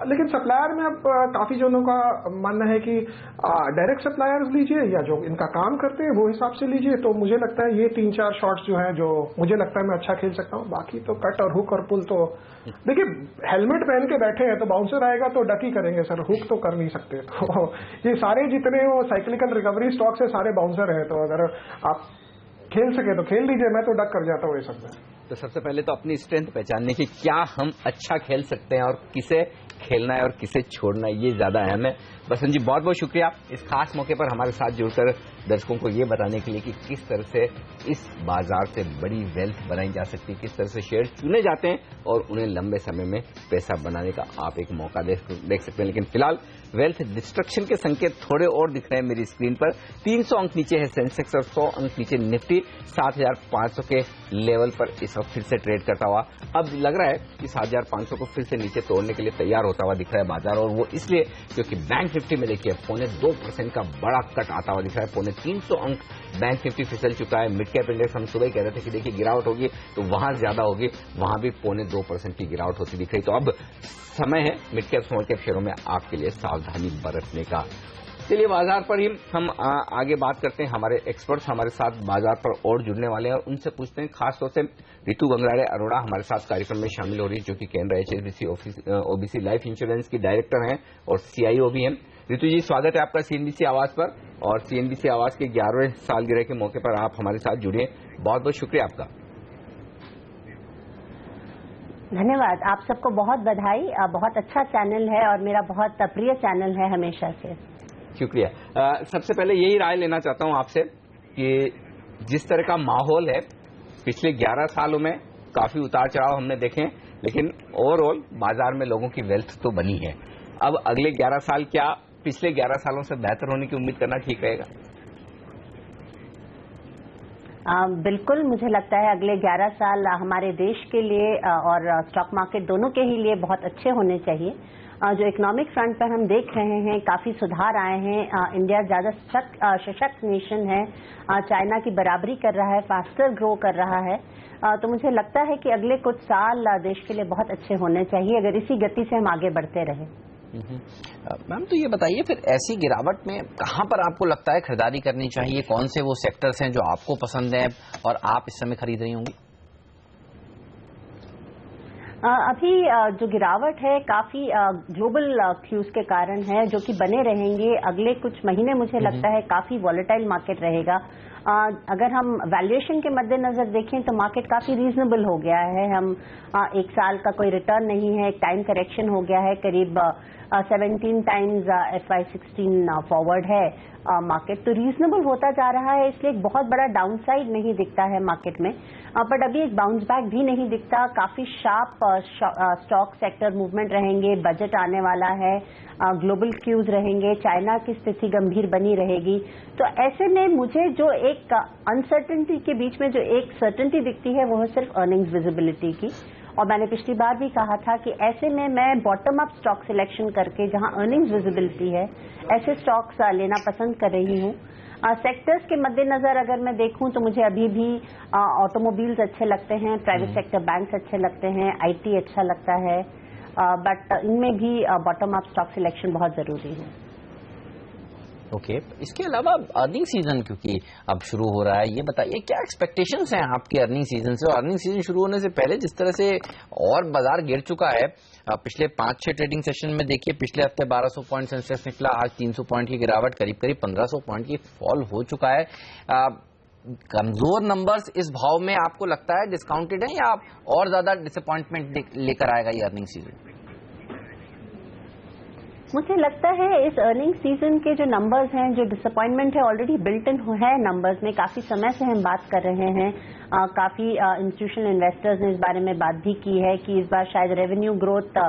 लेकिन सप्लायर में अब काफी जनों का मानना है कि डायरेक्ट सप्लायर्स लीजिए या जो इनका काम करते हैं वो हिसाब से लीजिए। तो मुझे लगता है ये 3-4 शॉट्स जो हैं जो मुझे लगता है मैं अच्छा खेल सकता हूँ। बाकी तो कट और हुक और पुल तो देखिए, हेलमेट पहन के बैठे हैं तो बाउंसर आएगा तो डक ही करेंगे सर, हुक तो कर नहीं सकते। तो ये सारे जितने वो साइक्लिकल रिकवरी स्टॉक्स है सारे बाउंसर है, तो अगर आप खेल सके तो खेल लीजिए, मैं तो डक कर जाता हूँ ये सब में। तो सबसे पहले तो अपनी स्ट्रेंथ पहचानने की, क्या हम अच्छा खेल सकते हैं और किसे खेलना है और किसे छोड़ना है, ये ज्यादा अहम है। बसंत जी, बहुत बहुत शुक्रिया इस खास मौके पर हमारे साथ जुड़कर दर्शकों को ये बताने के लिए कि किस तरह से इस बाजार से बड़ी वेल्थ बनाई जा सकती है, किस तरह से शेयर चुने जाते हैं और उन्हें लंबे समय में पैसा बनाने का आप एक मौका देख सकते हैं। लेकिन फिलहाल वेल्थ डिस्ट्रक्शन के संकेत थोड़े और दिख रहे हैं मेरी स्क्रीन पर। 300 अंक नीचे है सेंसेक्स और 100 अंक नीचे निफ्टी 7500 के लेवल पर इस वक्त फिर से ट्रेड करता हुआ अब लग रहा है कि 7500 को फिर से नीचे तोड़ने के लिए तैयार होता हुआ दिख रहा है बाजार, और वो इसलिए क्योंकि बैंक निफ्टी में देखिए 0.25% का बड़ा कट आता हुआ दिख रहा है। 350 अंक बैंक निफ्टी फिसल चुका है। मिड कैप इंडेक्स हम सुबह ही कह रहे थे कि देखिए गिरावट होगी तो वहां ज्यादा होगी, वहां भी 0.2% की गिरावट होती दिख रही। तो अब समय है मिड कैप स्मॉल कैप शेयरों में आपके लिए सावधानी बरतने का। चलिए बाजार पर ही हम आगे बात करते हैं। हमारे एक्सपर्ट्स हमारे साथ बाजार पर और जुड़ने वाले हैं और उनसे पूछते हैं। खासतौर से रितु गंगराड़े अरोड़ा हमारे साथ कार्यक्रम में शामिल हो रही है, जो कि Canara HSBC OBC life insurance की डायरेक्टर हैं और CIO भी हैं। रितु जी, स्वागत है आपका CNBC आवाज पर, और CNBC आवाज के 11वें सालगिरह के मौके पर आप हमारे साथ जुड़िए। बहुत बहुत शुक्रिया आपका। धन्यवाद, आप सबको बहुत बधाई। बहुत अच्छा चैनल है और मेरा बहुत प्रिय चैनल है हमेशा से। शुक्रिया। सबसे पहले यही राय लेना चाहता हूं आपसे कि जिस तरह का माहौल है पिछले 11 सालों में काफी उतार चढ़ाव हमने देखे, लेकिन ओवरऑल बाजार में लोगों की वेल्थ तो बनी है। अब अगले 11 साल क्या पिछले 11 सालों से बेहतर होने की उम्मीद करना ठीक रहेगा? बिल्कुल, मुझे लगता है अगले 11 साल हमारे देश के लिए और स्टॉक मार्केट दोनों के ही लिए बहुत अच्छे होने चाहिए। जो इकोनॉमिक फ्रंट पर हम देख रहे हैं काफी सुधार आए हैं। इंडिया ज्यादा सशक्त नेशन है, चाइना की बराबरी कर रहा है, फास्टर ग्रो कर रहा है। तो मुझे लगता है कि अगले कुछ साल देश के लिए बहुत अच्छे होने चाहिए अगर इसी गति से हम आगे बढ़ते रहे। मैम, तो ये बताइए फिर ऐसी गिरावट में कहां पर आपको लगता है खरीदारी करनी चाहिए? कौन से वो सेक्टर्स हैं जो आपको पसंद हैं और आप इस समय खरीद रही होंगी? अभी जो गिरावट है काफी ग्लोबल क्यूज के कारण है, जो कि बने रहेंगे अगले कुछ महीने। मुझे लगता है काफी वॉलेटाइल मार्केट रहेगा। अगर हम वैल्यूएशन के मद्देनजर देखें तो मार्केट काफी रीजनेबल हो गया है। हम एक साल का कोई रिटर्न नहीं है, एक टाइम करेक्शन हो गया है, करीब 17 टाइम्स FY16 फॉरवर्ड है मार्केट, तो रीजनेबल होता जा रहा है, इसलिए एक बहुत बड़ा डाउनसाइड नहीं दिखता है मार्केट में। बट अभी एक बाउंस बैक भी नहीं दिखता, काफी शार्प स्टॉक सेक्टर मूवमेंट रहेंगे, बजट आने वाला है, ग्लोबल क्यूज रहेंगे, चाइना की स्थिति गंभीर बनी रहेगी। तो ऐसे में मुझे जो एक अनसर्टेनिटी के बीच में जो एक सर्टेनिटी दिखती है वो है सिर्फ अर्निंग्स विजिबिलिटी की। और मैंने पिछली बार भी कहा था कि ऐसे में मैं बॉटम अप स्टॉक सिलेक्शन करके जहां अर्निंग्स विजिबिलिटी है ऐसे स्टॉक्स लेना पसंद कर रही हूं। सेक्टर्स के मद्देनजर अगर मैं देखूं तो मुझे अभी भी ऑटोमोबाइल्स अच्छे लगते हैं, प्राइवेट सेक्टर बैंक्स अच्छे लगते हैं, IT अच्छा लगता है, बट इनमें भी बॉटम अप स्टॉक सिलेक्शन बहुत जरूरी है। ओके, इसके अलावा अर्निंग सीजन क्योंकि अब शुरू हो रहा है, ये बताइए क्या एक्सपेक्टेशंस हैं आपके अर्निंग सीजन से? और अर्निंग सीजन शुरू होने से पहले जिस तरह से और बाजार गिर चुका है, पिछले 5-6 ट्रेडिंग सेशन में देखिए, पिछले हफ्ते 1200 पॉइंट सेंसेक्स निकला, आज 300 पॉइंट की गिरावट, करीब 1500 पॉइंट की फॉल हो चुका है। कमजोर नंबर्स इस भाव में आपको लगता है डिस्काउंटेड है या और ज्यादा डिसअपॉइंटमेंट लेकर आएगा ये अर्निंग सीजन? मुझे लगता है इस अर्निंग सीजन के जो नंबर्स हैं, जो डिसअपॉइंटमेंट है ऑलरेडी बिल्ट इन है नंबर्स में। काफी समय से हम बात कर रहे हैं, काफी इंस्टीट्यूशनल इन्वेस्टर्स ने इस बारे में बात भी की है कि इस बार शायद रेवेन्यू ग्रोथ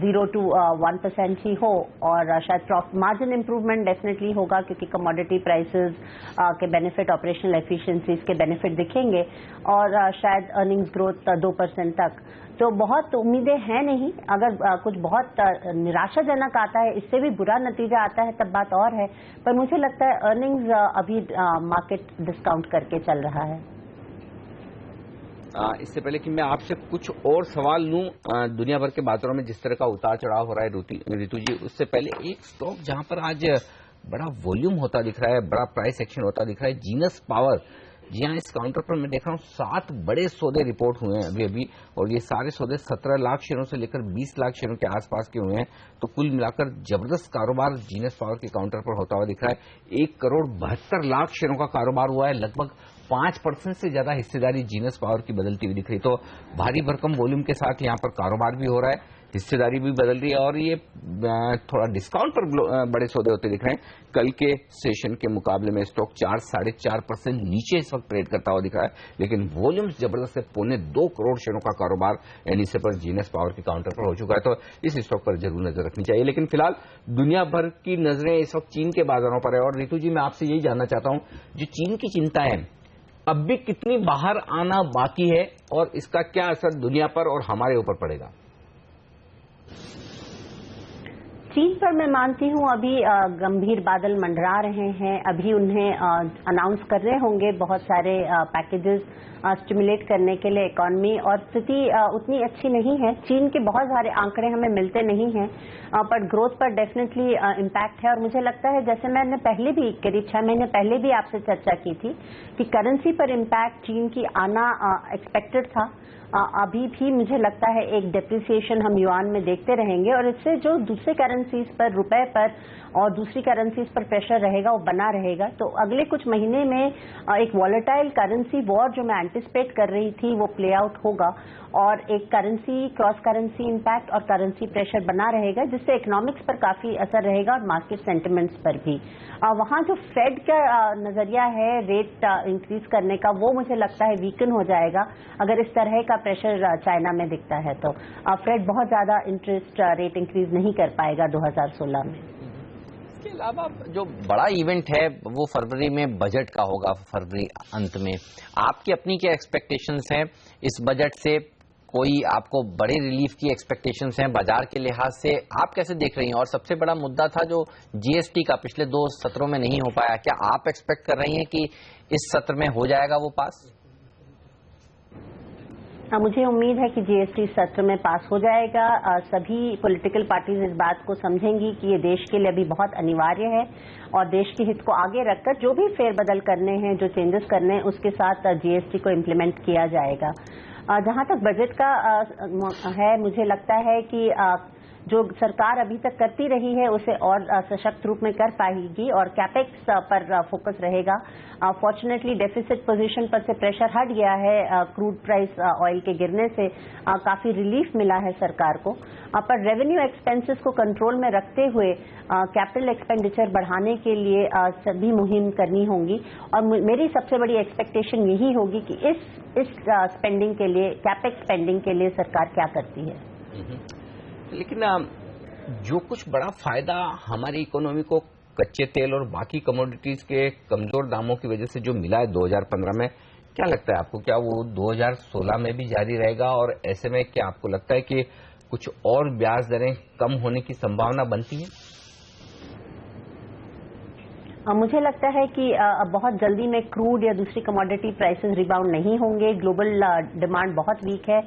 0 to 1% ही हो, और शायद मार्जिन इंप्रूवमेंट डेफिनेटली होगा क्योंकि कमोडिटी प्राइसेस के बेनिफिट, ऑपरेशनल एफिशिएंसीज के बेनिफिट दिखेंगे, और शायद अर्निंग्स ग्रोथ 2% तक। तो बहुत उम्मीदें हैं नहीं, अगर कुछ बहुत निराशाजनक आता है, इससे भी बुरा नतीजा आता है तब बात और है, पर मुझे लगता है अर्निंग्स अभी मार्केट डिस्काउंट करके चल रहा है। इससे पहले कि मैं आपसे कुछ और सवाल लूं, दुनिया भर के बाजारों में जिस तरह का उतार चढ़ाव हो रहा है रितु जी, उससे पहले एक स्टॉक जहां पर आज बड़ा वॉल्यूम होता दिख रहा है, बड़ा प्राइस एक्शन होता दिख रहा है, जीनस पावर। जी हाँ, इस काउंटर पर मैं देख रहा हूँ 7 बड़े सौदे रिपोर्ट हुए हैं अभी, और ये सारे सौदे 17 लाख शेयरों से लेकर 20 लाख शेयरों के आसपास के हुए हैं। तो कुल मिलाकर जबरदस्त कारोबार जीनस पावर के काउंटर पर होता हुआ दिख रहा है। 1 करोड़ 72 लाख शेयरों का कारोबार हुआ है, लगभग 5% से ज्यादा हिस्सेदारी जीनस पावर की बदलती हुई दिख रही। तो भारी भरकम वॉल्यूम के साथ यहाँ पर कारोबार भी हो रहा है, हिस्सेदारी भी बदल रही है, और ये थोड़ा डिस्काउंट पर बड़े सौदे होते दिख रहे हैं। कल के सेशन के मुकाबले में स्टॉक 4-4.5% नीचे इस वक्त ट्रेड करता हुआ दिख रहा है, लेकिन वॉल्यूम्स जबरदस्त है। 2.25 करोड़ शेयरों का कारोबार एनईसी पर जीनस पावर के काउंटर पर हो चुका है, तो इस स्टॉक पर जरूर नजर रखनी चाहिए। लेकिन फिलहाल दुनिया भर की नजरें इस वक्त चीन के बाजारों पर है, और रितु जी मैं आपसे यही जानना चाहता हूं, जो चीन की चिंता है अब भी कितनी बाहर आना बाकी है, और इसका क्या असर दुनिया पर और हमारे ऊपर पड़ेगा? चीन पर मैं मानती हूं अभी गंभीर बादल मंडरा रहे हैं, अभी उन्हें अनाउंस कर रहे होंगे बहुत सारे पैकेजेस स्टिमुलेट करने के लिए इकोनॉमी, और स्थिति उतनी अच्छी नहीं है। चीन के बहुत सारे आंकड़े हमें मिलते नहीं हैं, पर ग्रोथ पर डेफिनेटली इम्पैक्ट है। और मुझे लगता है, जैसे मैंने पहले भी करीब 6 महीने पहले भी आपसे चर्चा की थी कि करेंसी पर इम्पैक्ट चीन की आना एक्सपेक्टेड था। अभी भी मुझे लगता है एक डेप्रिसिएशन हम युआन में देखते रहेंगे, और इससे जो दूसरे करेंसीज पर, रुपए पर और दूसरी करेंसीज पर प्रेशर रहेगा वो बना रहेगा। तो अगले कुछ महीने में एक वॉलेटाइल करेंसी वॉर जो मैं एंटिसिपेट कर रही थी वो प्ले आउट होगा, और एक करेंसी क्रॉस करेंसी इम्पैक्ट और करेंसी प्रेशर बना रहेगा, जिससे इकोनॉमिक्स पर काफी असर रहेगा और मार्केट सेंटिमेंट्स पर भी। वहां जो फेड का नजरिया है रेट इंक्रीज करने का, वो मुझे लगता है वीकन हो जाएगा अगर इस तरह का प्रेशर चाइना में दिखता है। तो फेड बहुत ज्यादा इंटरेस्ट रेट इंक्रीज नहीं कर पाएगा 2016 में। इसके अलावा जो बड़ा इवेंट है वो फरवरी में बजट का होगा, फरवरी अंत में। आपकी अपनी क्या एक्सपेक्टेशंस हैं इस बजट से? कोई आपको बड़े रिलीफ की एक्सपेक्टेशंस हैं बाजार के लिहाज से? आप कैसे देख रही हैं? और सबसे बड़ा मुद्दा था जो जीएसटी का, पिछले 2 सत्रों में नहीं हो पाया, क्या आप एक्सपेक्ट कर रही हैं कि इस सत्र में हो जाएगा वो पास? मुझे उम्मीद है कि जीएसटी सत्र में पास हो जाएगा। सभी पॉलिटिकल पार्टीज इस बात को समझेंगी कि ये देश के लिए अभी बहुत अनिवार्य है, और देश के हित को आगे रखकर जो भी फेरबदल करने हैं, जो चेंजेस करने हैं, उसके साथ जीएसटी को इम्प्लीमेंट किया जाएगा। जहां तक बजट का है, मुझे लगता है कि जो सरकार अभी तक करती रही है उसे और सशक्त रूप में कर पाएगी और कैपेक्स पर फोकस रहेगा। फॉर्चुनेटली डेफिसिट पोजीशन पर से प्रेशर हट गया है, क्रूड प्राइस ऑयल के गिरने से काफी रिलीफ मिला है सरकार को, पर रेवेन्यू एक्सपेंसेस को कंट्रोल में रखते हुए कैपिटल एक्सपेंडिचर बढ़ाने के लिए सभी मुहिम करनी होंगी। और मेरी सबसे बड़ी एक्सपेक्टेशन यही होगी कि इस स्पेंडिंग के लिए, कैपेक्स स्पेंडिंग के लिए सरकार क्या करती है। लेकिन जो कुछ बड़ा फायदा हमारी इकोनॉमी को कच्चे तेल और बाकी कमोडिटीज के कमजोर दामों की वजह से जो मिला है 2015 में, क्या लगता है आपको, क्या वो 2016 में भी जारी रहेगा? और ऐसे में क्या आपको लगता है कि कुछ और ब्याज दरें कम होने की संभावना बनती है? मुझे लगता है कि बहुत जल्दी में क्रूड या दूसरी कमोडिटी प्राइसेस रिबाउंड नहीं होंगे। ग्लोबल डिमांड बहुत वीक है।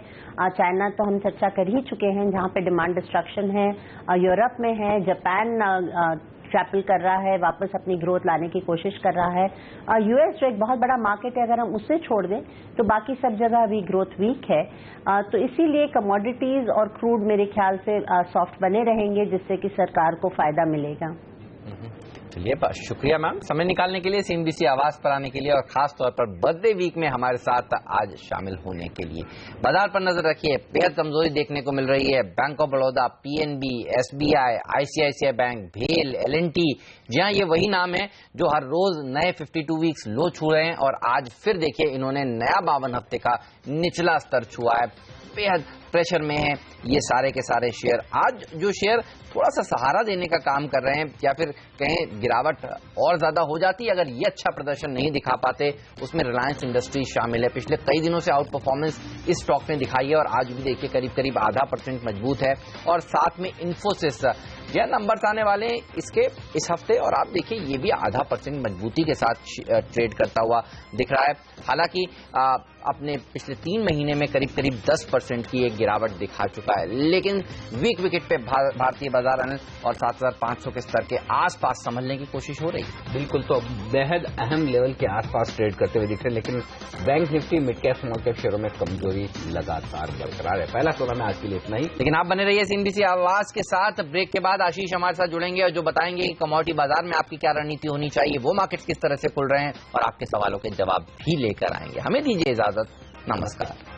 चाइना तो हम चर्चा कर ही चुके हैं जहां पे डिमांड डिस्ट्रक्शन है, यूरोप में है, जापान ट्रैपल कर रहा है, वापस अपनी ग्रोथ लाने की कोशिश कर रहा है। यूएस जो एक बहुत बड़ा मार्केट है, अगर हम उससे छोड़ दें तो बाकी सब जगह अभी ग्रोथ वीक है। तो इसीलिए कमोडिटीज और क्रूड मेरे ख्याल से सॉफ्ट बने रहेंगे, जिससे कि सरकार को फायदा मिलेगा। चलिए, शुक्रिया मैम समय निकालने के लिए, सीएनबीसी आवाज पर आने के लिए और खास तौर पर बर्थडे वीक में हमारे साथ आज शामिल होने के लिए। बाजार पर नजर रखिए, बेहद कमजोरी देखने को मिल रही है। Bank of Baroda, PNB, SBI, ICICI bank, भेल, एलएनटी, जहां ये वही नाम है जो हर रोज नए 52 वीक्स लो छू रहे हैं और आज फिर देखिए इन्होंने नया 52 हफ्ते का निचला स्तर छुआ है। बेहद प्रेशर में है ये सारे के सारे शेयर। आज जो शेयर थोड़ा सा सहारा देने का काम कर रहे हैं या फिर कहें गिरावट और ज्यादा हो जाती है अगर ये अच्छा प्रदर्शन नहीं दिखा पाते, उसमें रिलायंस इंडस्ट्रीज शामिल है। पिछले कई दिनों से आउट परफॉर्मेंस इस स्टॉक ने दिखाई है और आज भी देखिए करीब करीब 0.5% मजबूत है। और साथ में इन्फोसिस, यह नंबर्स आने वाले हैं इसके इस हफ्ते और आप देखिए ये भी 0.5% मजबूती के साथ ट्रेड करता हुआ दिख रहा है। हालांकि अपने पिछले 3 महीने में करीब करीब 10% की एक गिरावट दिखा चुका है, लेकिन वीक विकेट पे भारतीय बाजार एनालिस्ट और 7,500 के स्तर के आसपास संभलने की कोशिश हो रही है। बिल्कुल, तो बेहद अहम लेवल के आसपास ट्रेड करते हुए दिख रहे हैं, लेकिन bank Nifty, mid cap, small cap शेयरों में कमजोरी लगातार बरकरार है। पहला सोना में आज के लिए इतना ही, लेकिन आप बने रहिए सीएनबीसी आवाज के साथ। ब्रेक के बाद आशीष हमारे साथ जुड़ेंगे और जो बताएंगे कि कमोडिटी बाजार में आपकी क्या रणनीति होनी चाहिए, वो मार्केट्स किस तरह से खुल रहे हैं और आपके सवालों के जवाब भी लेकर आएंगे। हमें दीजिए इजाजत, नमस्कार।